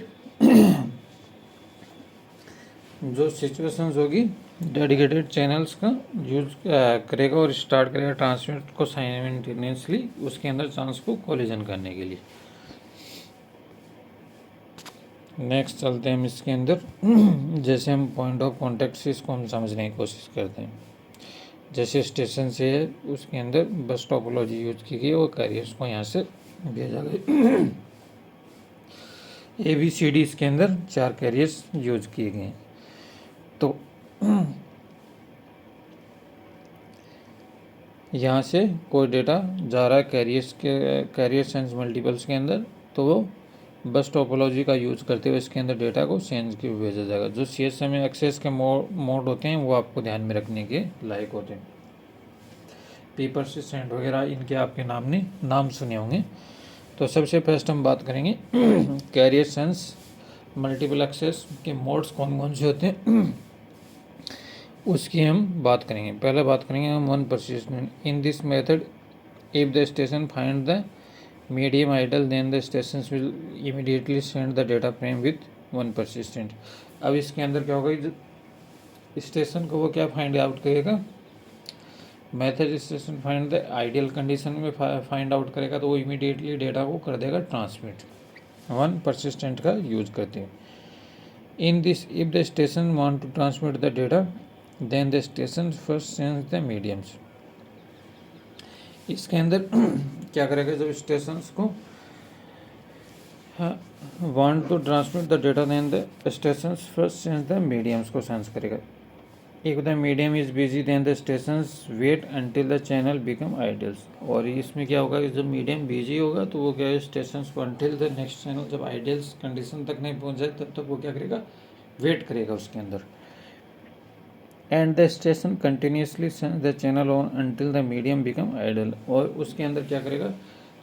जो situations होगी dedicated channels का use करेगा और start करेगा transmit को साइमल्टेनियसली, उसके अंदर चांस को कोलिजन करने के लिए। नेक्स्ट चलते हैं हम इसके अंदर जैसे हम पॉइंट ऑफ कॉन्टेक्ट से इसको हम समझने की कोशिश करते हैं। जैसे स्टेशन से है उसके अंदर बस टोपोलॉजी यूज की गई और कैरियर्स को यहाँ से भेजा गया। ABCD इसके अंदर 4 कैरियर्स यूज किए गए हैं। तो यहाँ से कोई डेटा जा रहा है कैरियर सेंस मल्टीपल्स के अंदर, तो वो बस टोपोलॉजी का यूज़ करते हुए इसके अंदर डेटा को सेंस के भेजा जाएगा। जो CSMA एक्सेस के मोड होते हैं वो आपको ध्यान में रखने के लायक होते हैं। persistent वगैरह इनके आपके नाम सुने होंगे। तो सबसे फर्स्ट हम बात करेंगे कैरियर सेंस मल्टीपल एक्सेस के मोड्स कौन कौन से होते हैं उसकी हम बात करेंगे। पहले बात करेंगे हम one persistent। In this method if the station find the medium idle then the station will immediately send the data frame with one persistent। अब इसके अंदर क्या होगा, स्टेशन को वो क्या फाइंड आउट करेगा, method station find the ideal condition में फाइंड आउट करेगा तो वो इमीडिएटली डेटा को कर देगा ट्रांसमिट वन persistent का यूज करते हैं। In this if the station want to transmit the data then the station first sense the mediums. इसके अंदर क्या करेगा, जब स्टेशन को want to transmit the data then the station first sense the mediums को sense करेगा। If the medium is busy then the station wait until the channel become ideals. और इसमें क्या होगा कि जब मीडियम बिजी होगा तो वो क्या है, स्टेशन को अंटिल द नेक्स्ट चैनल जब आइडियल्स कंडीशन तक नहीं पहुंच जाए तब तक वो क्या करेगा, वेट करेगा उसके अंदर। And the station continuously sense the channel on until the medium become ideal. और उसके अंदर क्या करेगा,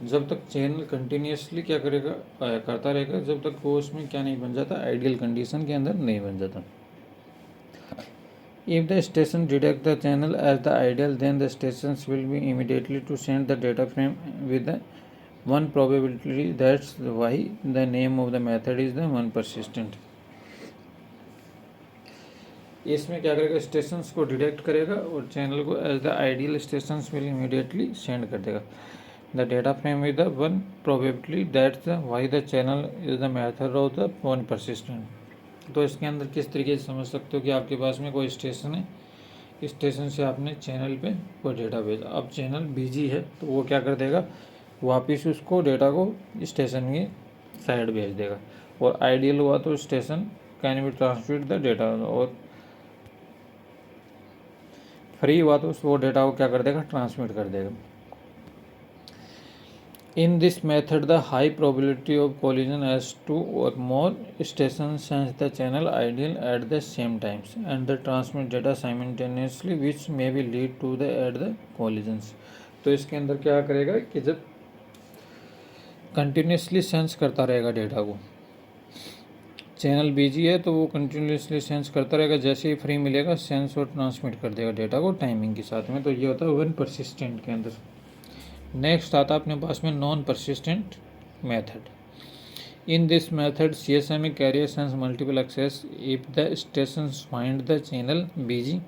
जब तक चैनल कंटिन्यूसली क्या करेगा, करता रहेगा जब तक वो उसमें क्या नहीं बन जाता, आइडियल कंडीशन के अंदर नहीं बन जाता। If the station detect the channel as the ideal, then the stations will be immediately to send the data frame with the one probability। That's why the name of the method is the one persistent। इसमें क्या करेगा, stations को detect करेगा और channel को as the ideal stations will immediately send कर देगा the data frame with the one probability. That's why the channel is the method of the one persistent। तो इसके अंदर किस तरीके से समझ सकते हो कि आपके पास में कोई स्टेशन है, स्टेशन से आपने चैनल पे कोई डेटा भेजा, अब चैनल बिजी है तो वो क्या कर देगा, वापस उसको डेटा को स्टेशन की साइड भेज देगा। और आइडियल हुआ तो station can be transmit the data, और फ्री हुआ तो वो डेटा को क्या कर देगा, ट्रांसमिट कर देगा। In this method, the high probability of collision as two or more stations sense the channel ideal at the same times and they transmit data simultaneously, which may be lead to the at the collisions. तो इसके अंदर क्या करेगा कि जब continuously sense करता रहेगा data को, चैनल बिजी है तो वो कंटिन्यूसली सेंस करता रहेगा, जैसे ही फ्री मिलेगा सेंस और ट्रांसमिट कर देगा डेटा को टाइमिंग के साथ में। तो ये होता है वन परसिस्टेंट के अंदर। नेक्स्ट आता है अपने पास में non persistent method. In this method CSMA carrier sense multiple access if the station find the channel busy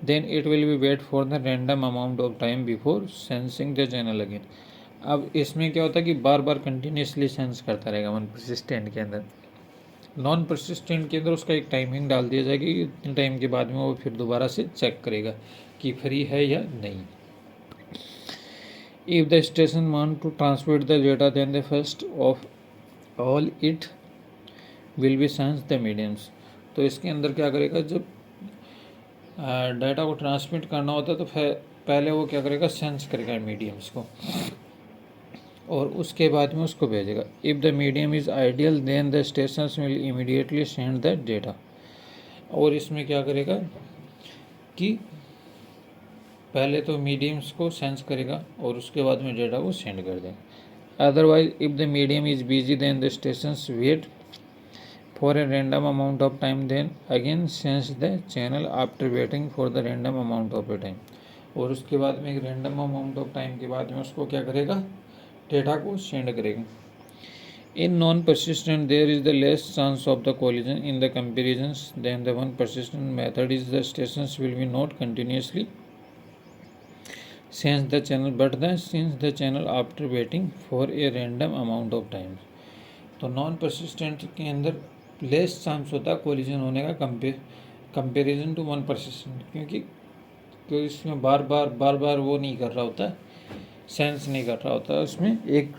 then it will be wait for the random amount of time before sensing the channel again. अब इसमें क्या होता है कि बार बार continuously sense करता रहेगा one persistent के अंदर। नॉन परसिस्टेंट के अंदर उसका एक टाइमिंग डाल दिया जाएगा कि इतने टाइम के बाद में वो फिर दोबारा से चेक करेगा कि फ्री है या नहीं। If the station want to transmit the data, then the first of all it will be sense the mediums। तो इसके अंदर क्या करेगा, जब डाटा को ट्रांसमिट करना होता है तो पहले वो क्या करेगा, सेंस करेगा मीडियम्स को और उसके बाद में उसको भेजेगा। If the medium is ideal then the station will immediately send the data. और इसमें क्या करेगा कि पहले तो मीडियम्स को सेंस करेगा और उसके बाद में डेटा को सेंड कर देगा। Otherwise if the medium is busy then the stations wait for a random amount of time then again sense the channel after waiting for the random amount of a time. और उसके बाद में एक random amount of time के बाद में उसको क्या करेगा, डेटा को सेंड करेगा। In non persistent there is the less chance of the collision in the comparisons then the one persistent method is the stations will be not continuously sense the channel but then sense the channel after waiting for a random amount of time। तो non persistent के अंदर less chance होता है collision होने का comparison to one persistent, क्योंकि इसमें बार बार वो नहीं कर रहा होता, सेंस नहीं कर रहा होता, उसमें एक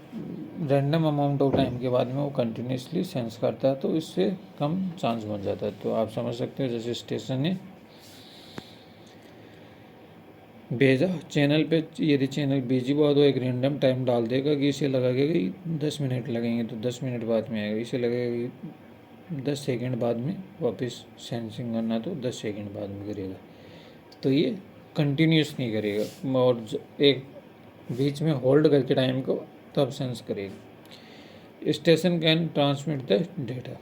रैंडम अमाउंट ऑफ टाइम के बाद में वो कंटिन्यूसली सेंस करता है, तो इससे कम चांस बन जाता है। तो आप समझ सकते हो जैसे स्टेशन ने भेजा चैनल पे, यदि चैनल बिजी हुआ तो एक रैंडम टाइम डाल देगा कि इसे लगेगा कि 10 मिनट लगेंगे तो 10 मिनट बाद में आएगा, इसे लगेगा कि 10 सेकंड बाद में वापस सेंसिंग करना तो 10 सेकंड बाद में करेगा। तो ये कंटिन्यूस नहीं करेगा और एक बीच में होल्ड करके टाइम को तब सेंस करेगा। Station can transmit the data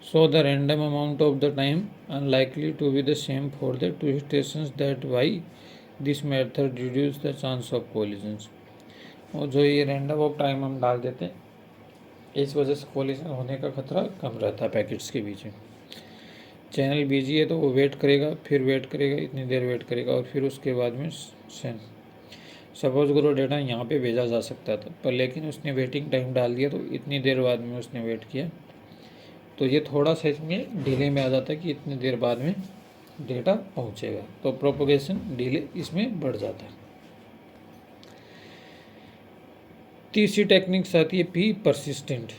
so the random amount of the time unlikely to be the same for the two stations, that why this method reduce the chance of collisions। और जो ये random of time हम डाल देते हैं इस वजह से कोलिजन होने का खतरा कम रहता है पैकेट्स के बीच में। चैनल बिजी है तो वो वेट करेगा, फिर वेट करेगा, इतनी देर वेट करेगा और फिर उसके बाद में सेंड। सपोज करो डेटा यहाँ पे भेजा जा सकता था पर लेकिन उसने वेटिंग टाइम डाल दिया तो इतनी देर बाद में उसने वेट किया, तो ये थोड़ा सा इसमें डिले में आ जाता है कि इतनी देर बाद में डेटा पहुंचेगा, तो प्रोपगेशन डिले इसमें बढ़ जाता है। तीसरी टेक्निक्स आती है P persistent.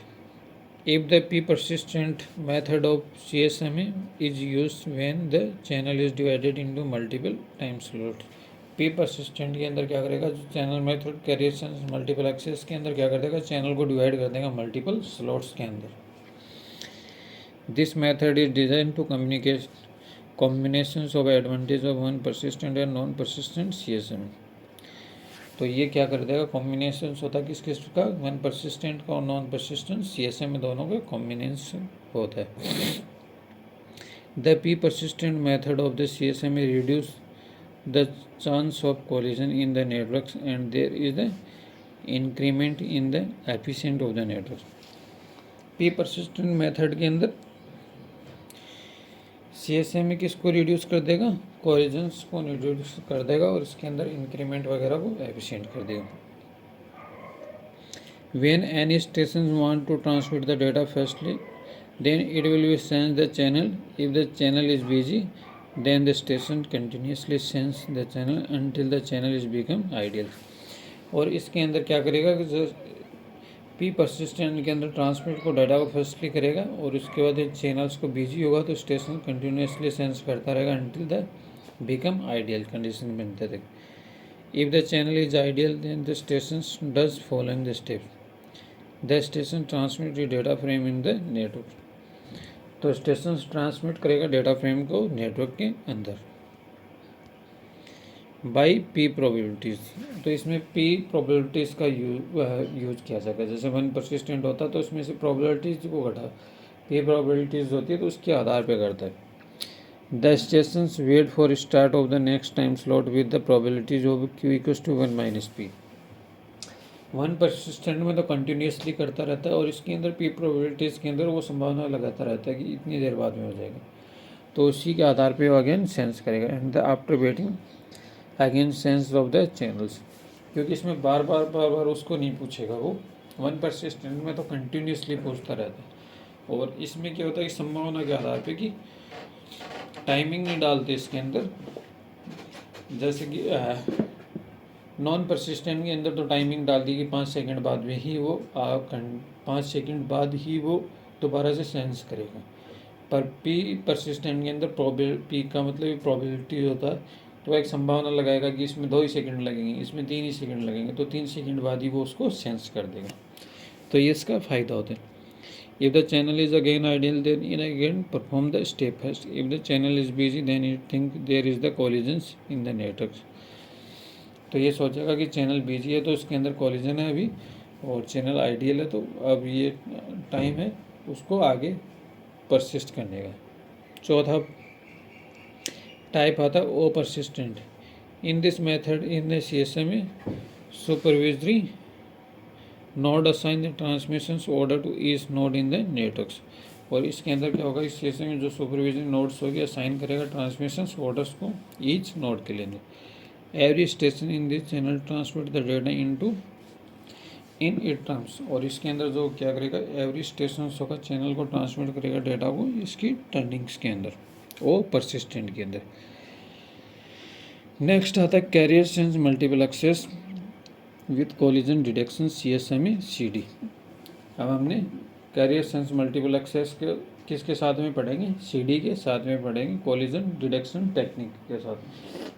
If the P persistent method of CSMA is used when the channel is divided into multiple time slot. P persistent के अंदर क्या करेगा, जो channel method carrier sense multiple access के अंदर क्या कर देगा, चैनल को डिवाइड कर देगा मल्टीपल स्लॉट्स के अंदर। This method is designed to communicate combinations of advantage of one persistent and non persistent CSMA। तो ये क्या कर देगा, कॉम्बिनेशन होता है किस किस का, वन परसिस्टेंट का और नॉन परसिस्टेंट CSMA दोनों का कॉम्बिनेशन होता है। The P persistent method of the CSMA reduce the chance of collision in the network and there is the increment in the efficient of the network. P persistent method के अंदर CSMA किसको reduce कर देगा, collisions को reduce कर देगा और इसके अंदर इंक्रीमेंट वगैरह को एफिशिएंट कर देगा। When any station want to transmit the data firstly then it will be sense the channel. If the channel is busy then the station continuously sense the channel until the channel is become ideal. और इसके अंदर क्या करेगा कि जो P persistent के अंदर transmit को डाटा को फर्स्टली करेगा और उसके बाद चैनल्स को बिजी होगा तो स्टेशन कंटिन्यूसली सेंस करता रहेगा until the become ideal condition बनते तक। If the channel is ideal, then the station does following the steps. The station transmit the data frame in the network. तो station transmit करेगा data frame को network के अंदर by P probabilities. तो इसमें P probabilities का use किया जाएगा। जैसे 1 परसिस्टेंट होता तो उसमें से प्रोबेबिलिटीज़ को घटा पी प्रोबेबिलिटीज़ होती है तो उसके आधार पे करता है। The stations wait for start of the next time slot with the probabilities of Q equals to 1 minus P. 1 persistent में तो कंटिन्यूसली करता रहता है और इसके अंदर पी प्रोबेबिलिटीज़ के अंदर वो संभावना लगाता रहता है कि इतनी देर बाद में हो जाएगा। तो उसी के आधार पे वो अगेन सेंस करेगा। And the after waiting again sense of the channels, क्योंकि इसमें बार बार उसको नहीं पूछेगा। वो 1 परसिस्टेंट में तो कंटिन्यूसली पूछता रहता है और इसमें क्या होता है कि संभावना के आधार पे कि टाइमिंग नहीं डालते इसके अंदर। जैसे कि नॉन परसिस्टेंट के अंदर तो टाइमिंग डाल दी कि 5 सेकंड बाद में ही वो 5 सेकंड बाद ही वो दोबारा से सेंस करेगा। पर पी परसिस्टेंट के अंदर पी का मतलब प्रोबेबिलिटी होता है, तो एक संभावना लगाएगा कि इसमें 2 ही सेकंड लगेंगे, इसमें 3 ही सेकंड लगेंगे, तो 3 सेकंड बाद ही वो उसको सेंस कर देगा। तो ये इसका फ़ायदा होता है। If the channel is again ideal, then it again perform the step first. If the channel is busy, then it think there is the collisions in the networks. तो ये सोचेगा कि चैनल बिजी है तो उसके अंदर कॉलिजन है अभी, और चैनल आइडियल है तो अब ये टाइम है उसको आगे परसिस्ट करने का। चौथा टाइप आता है O persistent. In this method in the CSMA supervisory node assign the transmission order to each node in the networks. और इसके अंदर क्या होगा, इस CSMA में जो सुपरवाइजरी नोड्स होगी असाइन करेगा ट्रांसमिशन ऑर्डर्स को ईच नोड के लिए। Every station in this channel transmit the data in it terms. और इसके अंदर जो क्या करेगा, एवरी स्टेशन होगा चैनल को ट्रांसमिट करेगा डेटा को इसकी टर्निंग्स के अंदर, वो परसिस्टेंट के अंदर। नेक्स्ट आता है carrier sense multiple access with collision detection CSMA CD। अब हमने कैरियर सेंस मल्टीपल एक्सेस के किसके साथ में पढ़ेंगे, CD के साथ में पढ़ेंगे, कोलिजन डिटेक्शन टेक्निक के साथ में।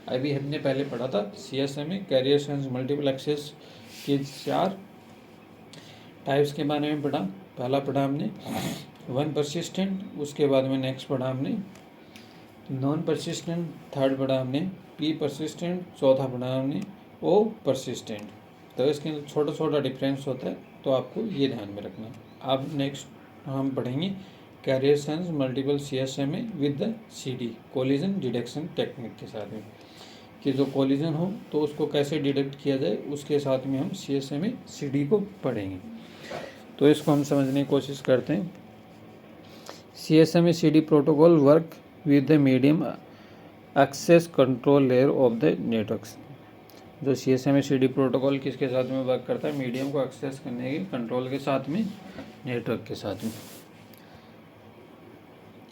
अभी हमने पहले पढ़ा था CSMA carrier sense multiple access के 4 टाइप्स के बारे में पढ़ा। पहला पढ़ा हमने 1 परसिस्टेंट, उसके बाद में नेक्स्ट पढ़ा हमने नॉन परसिस्टेंट, थर्ड पढ़ा हमने पी परसिस्टेंट, चौथा पढ़ा हमने ओ परसिस्टेंट। तो इसके अंदर छोटा छोटा डिफरेंस होता है, तो आपको ये ध्यान में रखना। अब नेक्स्ट हम पढ़ेंगे carrier sense multiple CSMA with the CD collision detection technique के साथ में, कि जो कोलिजन हो तो उसको कैसे डिटेक्ट किया जाए, उसके साथ में हम CSMA CD को पढ़ेंगे। तो इसको हम समझने की कोशिश करते हैं। CSMA CD protocol work with the medium access control layer of the networks. जो CSMA CD प्रोटोकॉल किसके साथ में वर्क करता है, मीडियम को एक्सेस करने के कंट्रोल के साथ में, नेटवर्क के साथ में।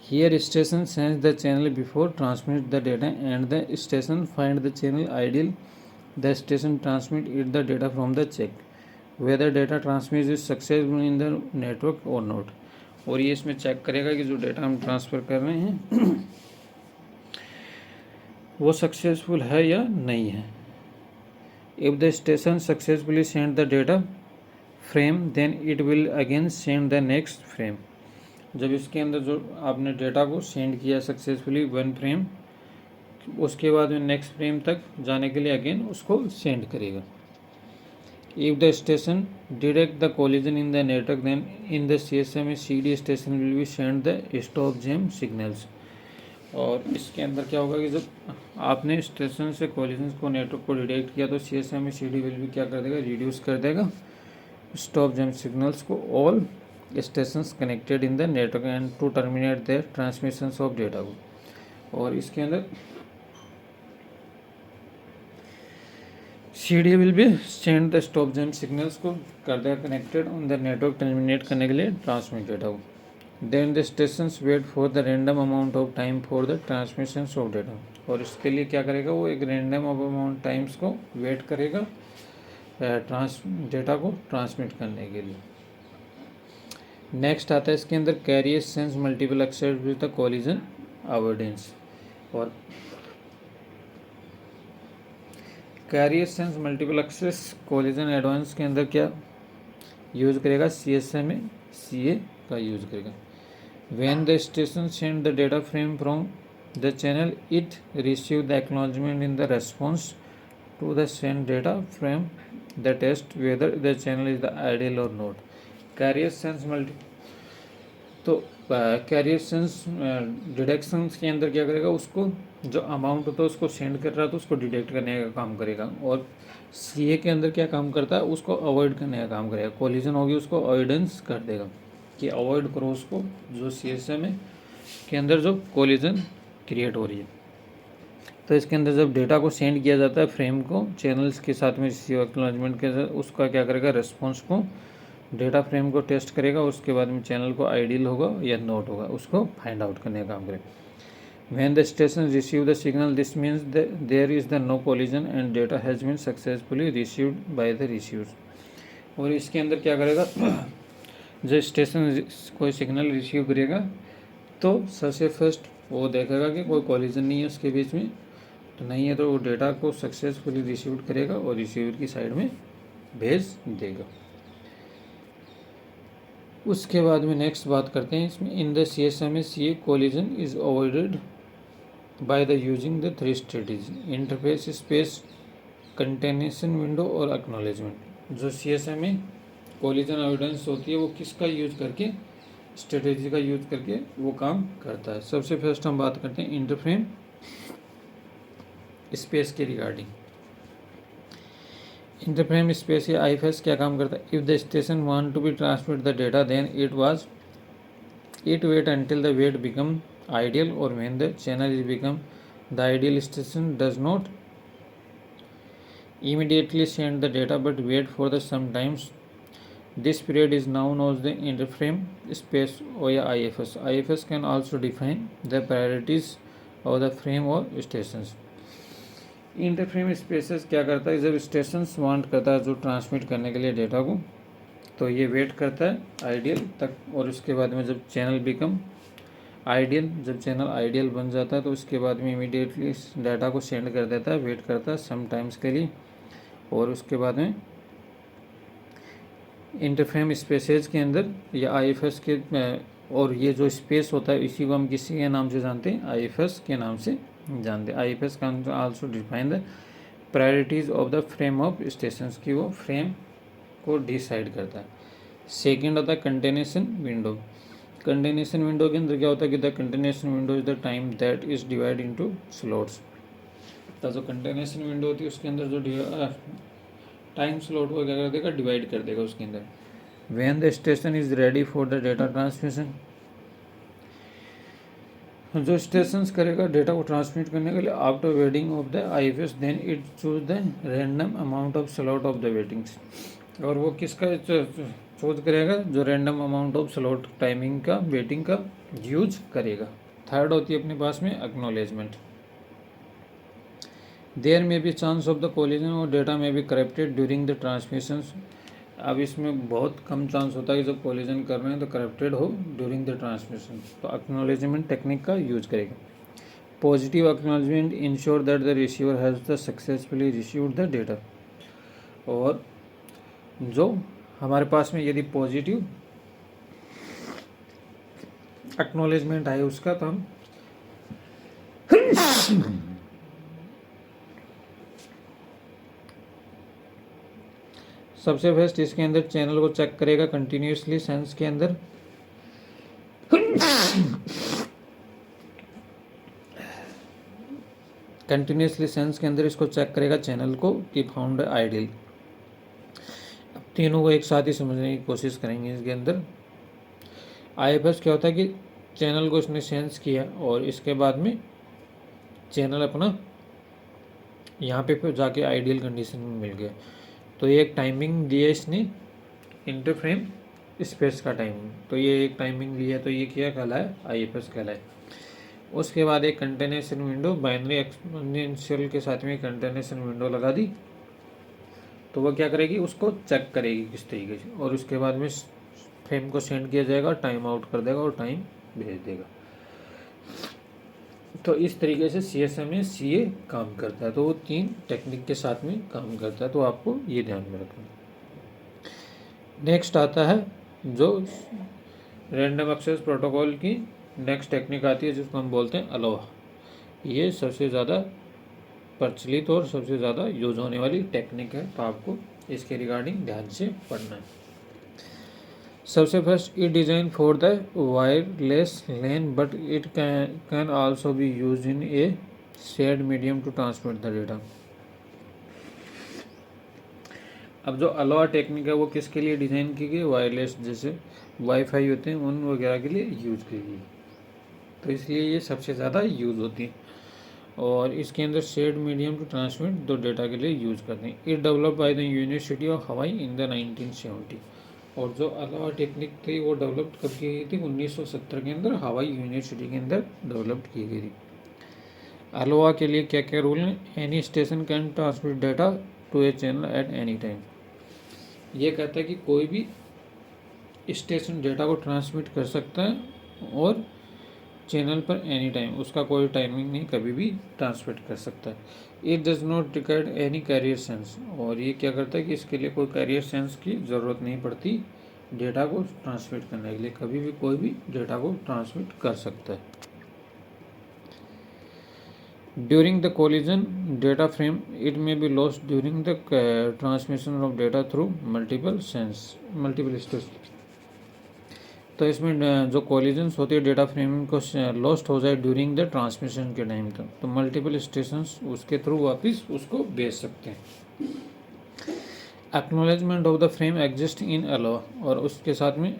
Here station sends the channel before transmit the data and the station find the channel ideal. The station transmit it the data from the check whether data transmit is successful in the network or not। और ये इसमें check करेगा कि जो data हम transfer कर रहे हैं वो सक्सेसफुल है या नहीं है। If the station successfully send the data frame, then it will again send the next frame। जब इसके अंदर जो आपने डेटा को सेंड किया सक्सेसफुली 1 फ्रेम, उसके बाद में नेक्स्ट फ्रेम तक जाने के लिए अगेन उसको सेंड करेगा। If the station detect the collision in the network, then in the CSMA CD station will be send the stop jam signals। और इसके अंदर क्या होगा कि जब आपने स्टेशन से कोलिजन को नेटवर्क को डिटेक्ट किया तो CSMA CD विल भी क्या कर देगा, रिड्यूस कर देगा स्टॉप जैम सिग्नल्स को all stations connected in the network and to terminate their transmissions of data को। और इसके अंदर CD will be send the stop jam signals को कर देगा connected on the network terminate करने के लिए ट्रांसमिट डेटा को। Then the stations wait for the random amount of time for the transmissions of data. और इसके लिए क्या करेगा, वो एक रैंडम अमाउंट टाइम्स को वेट करेगा डेटा को ट्रांसमिट करने के लिए। नेक्स्ट आता है इसके अंदर carrier sense multiple access with the collision avoidance. और carrier sense multiple access collision advance के अंदर क्या यूज करेगा, CSMA CA का यूज करेगा। When the station send the data frame from the channel, it receive the acknowledgement in the response to the send data frame, the test whether the channel is the ideal or not। Carrier sense multi तो career sense detection के अंदर क्या करेगा, उसको जो amount होता है उसको सेंड कर रहा है तो उसको डिटेक्ट करने का काम करेगा। और CA के अंदर क्या काम करता है, उसको अवॉइड करने का काम करेगा। कोलिजन होगी उसको अवॉइडेंस कर देगा कि अवॉइड करो उसको, जो CSMA के अंदर जो कोलिजन क्रिएट हो रही है। तो इसके अंदर जब डेटा को सेंड किया जाता है फ्रेम को चैनल्स के साथ में रिसीव एक्नॉलेजमेंट के साथ, उसका क्या करेगा, रेस्पॉन्स को डेटा फ्रेम को टेस्ट करेगा। उसके बाद में चैनल को आइडियल होगा या नॉट होगा उसको फाइंड आउट करने का काम करेगा। When the station receive the signal, this means that there is the no collision and data has been successfully received by the receivers। और इसके अंदर क्या करेगा, जब स्टेशन कोई सिग्नल रिसीव करेगा तो सबसे फर्स्ट वो देखेगा कि कोई कॉलिजन नहीं है उसके बीच में, तो नहीं है तो वो डेटा को सक्सेसफुली रिसीव करेगा और रिसीवर की साइड में भेज देगा। उसके बाद में नेक्स्ट बात करते हैं इसमें, in the CSMA CA collision is avoided by the using the 3 strategy, interface space, contention window और एक्नॉलेजमेंट। जो CSMA कोलिजन अवॉइडेंस होती है वो किसका यूज करके, स्ट्रेटेजी का यूज करके वो काम करता है। सबसे फर्स्ट हम बात करते हैं इंटरफ्रेम स्पेस के रिगार्डिंग। इंटरफ्रेम स्पेस या IFS क्या काम करता है, if the station want to be transmit the data then it wait until the wait become ideal, और when the channel is become the ideal station does not immediately send the data but wait for the some times। This period is known as the interframe space or IFS। IFS can also define the priorities of the frame or stations। Interframe spaces क्या करता है, जब stations want करता है जो transmit करने के लिए डेटा को, तो ये वेट करता है आइडियल तक, और उसके बाद में जब चैनल बिकम आइडियल, जब चैनल आइडियल बन जाता है तो उसके बाद में इमीडिएटली डाटा को सेंड कर देता है, वेट करता है सम टाइम्स के लिए, और उसके बाद में इंटरफ्रेम स्पेसेज के अंदर या IFS के, और ये जो स्पेस होता है इसी को हम किसी के नाम से जानते हैं, IFS के नाम से जानते हैं। IFS can also define the priorities of the frame of stations की, वो फ्रेम को डिसाइड करता है। सेकेंड होता है कंटेनेशन विंडो। कंटेनेशन विंडो के अंदर क्या होता है कि the contention window is the time that is divide into slots. तो जो कंटेनेशन विंडो होती है उसके अंदर जो टाइम स्लॉट को क्या कर देगा, डिवाइड कर देगा उसके अंदर। When the station is ready for the data transmission, जो स्टेशंस करेगा डेटा को ट्रांसमिट करने के लिए, after waiting of the IFS then it choose the random amount of slot of the waitings. और वो किसका चूज करेगा, जो random amount of slot timing का वेटिंग का यूज करेगा। थर्ड होती है अपने पास में acknowledgement. There may be chance of the collision और डेटा में be corrupted during the transmission. अब इसमें बहुत कम चांस होता है कि जब कोलिजन कर रहे हैं तो करप्टेड हो ड्यूरिंग द ट्रांसमिशन, तो एक्नॉलेजमेंट टेक्निक का यूज करेगा। Positive acknowledgement ensure that the receiver has the successfully received the data. और जो हमारे पास में यदि पॉजिटिव एक्नॉलेजमेंट आए उसका, तो हम सबसे फर्स्ट इसके अंदर चैनल को चेक करेगा कंटिन्यूसली सेंस के अंदर। कंटिन्यूसली सेंस के अंदर इसको चेक करेगा चैनल को कि फाउंड आइडियल। अब तीनों को एक साथ ही समझने की कोशिश करेंगे इसके अंदर। IFS क्या होता है कि चैनल को इसने सेंस किया और इसके बाद में चैनल अपना यहाँ पे फिर जाके आइडियल कंडीशन में मिल गया, तो ये एक टाइमिंग दिया इसने इंटरफ्रेम स्पेस का टाइमिंग, तो ये एक टाइमिंग लिया, तो ये क्या कहलाए, IFS कहलाए। उसके बाद एक कंटेनेशन विंडो, बाइनरी एक्सपोनेंशियल के साथ में कंटेनेशन विंडो लगा दी, तो वह क्या करेगी, उसको चेक करेगी किस तरीके से, और उसके बाद में फ्रेम को सेंड किया जाएगा, टाइम आउट कर देगा और टाइम भेज देगा। तो इस तरीके से CSMA CA काम करता है। तो वो 3 टेक्निक के साथ में काम करता है, तो आपको ये ध्यान में रखना। नेक्स्ट आता है जो रैंडम एक्सेस प्रोटोकॉल की नेक्स्ट टेक्निक आती है, जिसको हम बोलते हैं अलोहा। ये सबसे ज़्यादा प्रचलित और सबसे ज़्यादा यूज होने वाली टेक्निक है, तो आपको इसके रिगार्डिंग ध्यान से पढ़ना है। सबसे first, it design for the wireless LAN but it can also be use in a shared medium to transmit the data. अब जो अलोहा टेक्निक है वो किसके लिए डिज़ाइन की गई? वायरलेस, जैसे वाईफाई होते हैं उन वगैरह के लिए यूज की गई, तो इसलिए ये सबसे ज़्यादा यूज होती है। और इसके अंदर शेयर्ड मीडियम टू ट्रांसमिट दो डेटा के लिए यूज करते हैं। It develop by the university of हवाई इन द 1970। और जो अलोहा टेक्निक थी वो डेवलप्ड कब की गई थी? 1970 के अंदर हवाई यूनिवर्सिटी के अंदर डेवलप्ड की गई थी। अलोहा के लिए क्या क्या रूल हैं? Any station can transmit data to a channel at any time. ये कहता है कि कोई भी स्टेशन डेटा को ट्रांसमिट कर सकता है और चैनल पर एनी टाइम, उसका कोई टाइमिंग नहीं, कभी भी ट्रांसमिट कर सकता है। It does not require any carrier sense. और ये क्या करता है कि इसके लिए कोई कैरियर सेंस की ज़रूरत नहीं पड़ती डेटा को ट्रांसमिट करने के लिए, कभी भी कोई भी डेटा को ट्रांसमिट कर सकता है। During the collision data frame it may be lost during the transmission of data through multiple station. तो इसमें जो कोलिजन्स होती है डेटा फ्रेम को लॉस्ट हो जाए ड्यूरिंग द ट्रांसमिशन के टाइम तक, तो मल्टीपल स्टेशंस उसके थ्रू वापस उसको भेज सकते हैं। Acknowledgement of the frame exist in Aloha. और उसके साथ में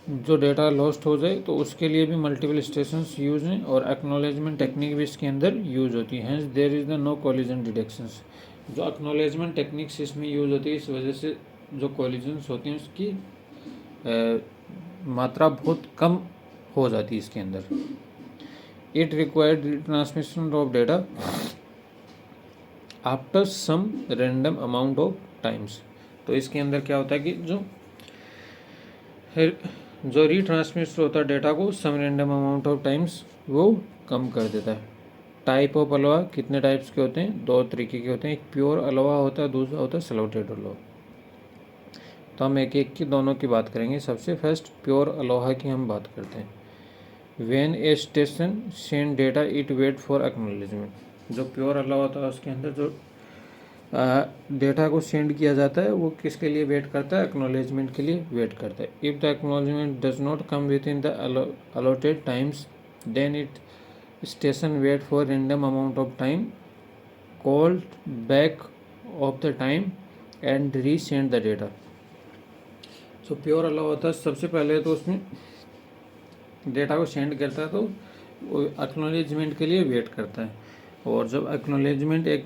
जो डेटा लॉस्ट हो जाए तो उसके लिए भी मल्टीपल स्टेशंस यूज हैं, और एक्नॉलेजमेंट टेक्निक भी इसके अंदर यूज होती है। Hence there is the no collision detections. जो एक्नॉलेजमेंट टेक्निक्स इसमें यूज होती है, इस वजह से जो कोलिजन्स होती हैं उसकी मात्रा बहुत कम हो जाती है इसके अंदर। It required transmission of data after some random amount of times. तो इसके अंदर क्या होता है कि जो रीट्रांसमिट होता है डेटा को some random amount of times वो कम कर देता है। टाइप ऑफ अलोहा कितने टाइप्स के होते हैं? 2 तरीके के होते हैं। एक प्योर अलोहा होता है, दूसरा होता है स्लॉटेड अलोहा। तो हम एक एक की दोनों की बात करेंगे। सबसे फर्स्ट प्योर अलोहा की हम बात करते हैं। When a station send data it wait for acknowledgement. जो प्योर अलोहा होता है उसके अंदर जो डेटा को सेंड किया जाता है वो किसके लिए वेट करता है? एक्नॉलेजमेंट के लिए वेट करता है। If the acknowledgement does not come within the allotted times then it station wait for random amount of time called back off the time and resend the data. तो pure ALOHA होता है, सबसे पहले तो उसमें data को send करता है तो वो एक्नॉलेजमेंट के लिए वेट करता है, और जब एक्नॉलेजमेंट एक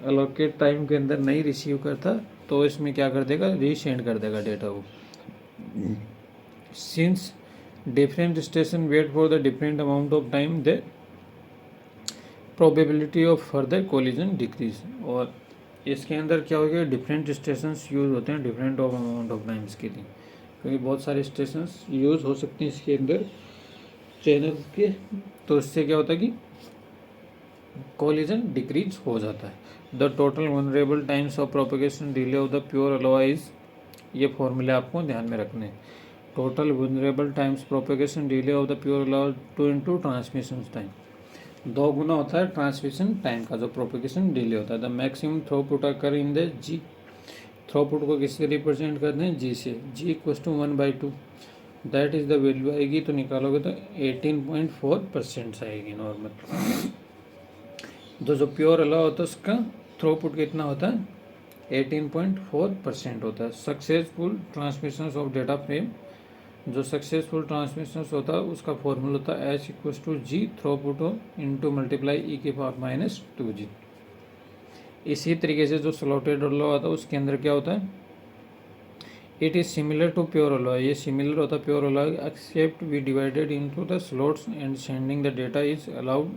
अलोकेट टाइम के अंदर नहीं रिसीव करता तो इसमें क्या कर देगा? रीसेंड कर देगा डेटा को। Since different station wait for the different amount of time the probability of further collision decrease. और इसके अंदर क्या हो गया? डिफरेंट स्टेशंस यूज़ होते हैं different of amount of times के लिए, क्योंकि बहुत सारे स्टेशंस यूज़ हो सकते हैं इसके अंदर चैनल के, तो इससे क्या होता है कि कोलिजन डिक्रीज हो जाता है। The total vulnerable times of propagation delay of the pure Aloha is, ये फॉर्मूले आपको ध्यान में रखने हैं। Total vulnerable times propagation delay of the pure Aloha 2 into transmission time. 2 गुना होता है ट्रांसमिशन टाइम का जो प्रोपेगेशन डिले होता है। The maximum throughput occur in the G. Throughput को किससे रिप्रेजेंट करते हैं? जी से। G equal to 1/2, that is the value आएगी, तो निकालोगे तो 18.4% आएगी नॉर्मल। जो प्योर अलाउ होता है उसका थ्रूपुट कितना होता है? 18.4% होता है। Successful transmission of data frame, जो सक्सेसफुल ट्रांसमिशन होता है उसका फॉर्मूला होता है H equal to G throughput into multiply e⁻²g। इसी तरीके से जो स्लॉटेड अलाउ होता है उसके अंदर क्या होता है? It is similar to pure ALOHA. ये सिमिलर होता है pure ALOHA, except we divided into the slots and sending the data is allowed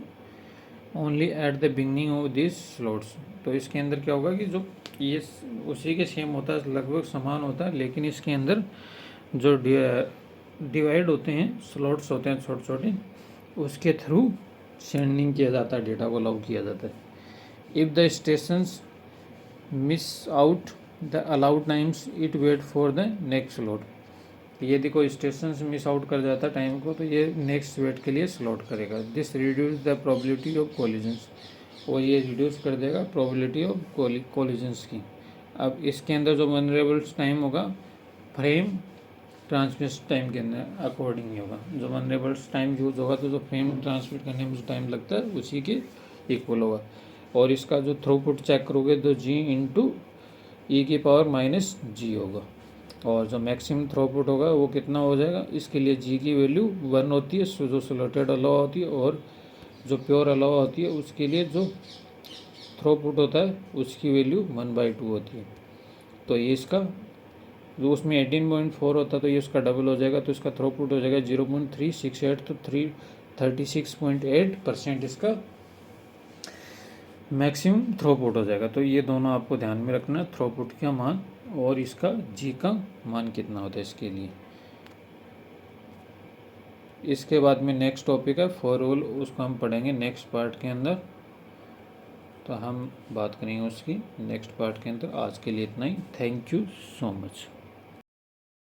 only at the beginning of this slots. तो इसके अंदर क्या होगा कि जो ये उसी के सेम होता है, लगभग समान होता है, लेकिन इसके अंदर जो डिवाइड होते हैं, स्लॉट्स होते हैं छोटे छोटे, उसके थ्रू सेंडिंग किया जाता है, डेटा को अलाउ किया जाता है। If the stations miss out the allowed times it wait for the next slot. यदि कोई स्टेशन मिस आउट कर जाता टाइम को तो ये नेक्स्ट वेट के लिए स्लॉट करेगा। This reduce the probability of collisions, और ये रिड्यूस कर देगा प्रोबेबिलिटी ऑफ कोलिजन्स की। अब इसके अंदर जो वनरेबल्स टाइम होगा फ्रेम ट्रांसमिट टाइम के अंदर अकॉर्डिंग ही होगा। जो वनरेबल्स टाइम यूज होगा तो जो फ्रेम ट्रांसमिट करने में जो टाइम लगता है उसी के इक्वल होगा। और इसका जो थ्रूपुट चेक करोगे तो जी इंटू ई की पावर माइनस जी होगा। और जो मैक्सिमम थ्रूपुट होगा वो कितना हो जाएगा, इसके लिए जी की वैल्यू 1 होती है जो स्लॉटेड अलाउ होती है, और जो प्योर अलाउ होती है उसके लिए जो थ्रूपुट होता है उसकी वैल्यू 1/2 होती है। तो ये इसका जो उसमें 18.4 होता है तो ये उसका डबल हो जाएगा, तो इसका थ्रूपुट हो जाएगा 0.368, तो 36.8% इसका मैक्सिमम थ्रूपुट हो जाएगा। तो ये दोनों आपको ध्यान में रखना है, थ्रूपुट का मान और इसका जी का मान कितना होता है इसके लिए। इसके बाद में नेक्स्ट टॉपिक है फॉर ऑल, उसको हम पढ़ेंगे नेक्स्ट पार्ट के अंदर। तो हम बात करेंगे उसकी नेक्स्ट पार्ट के अंदर। आज के लिए इतना ही। Thank you so much.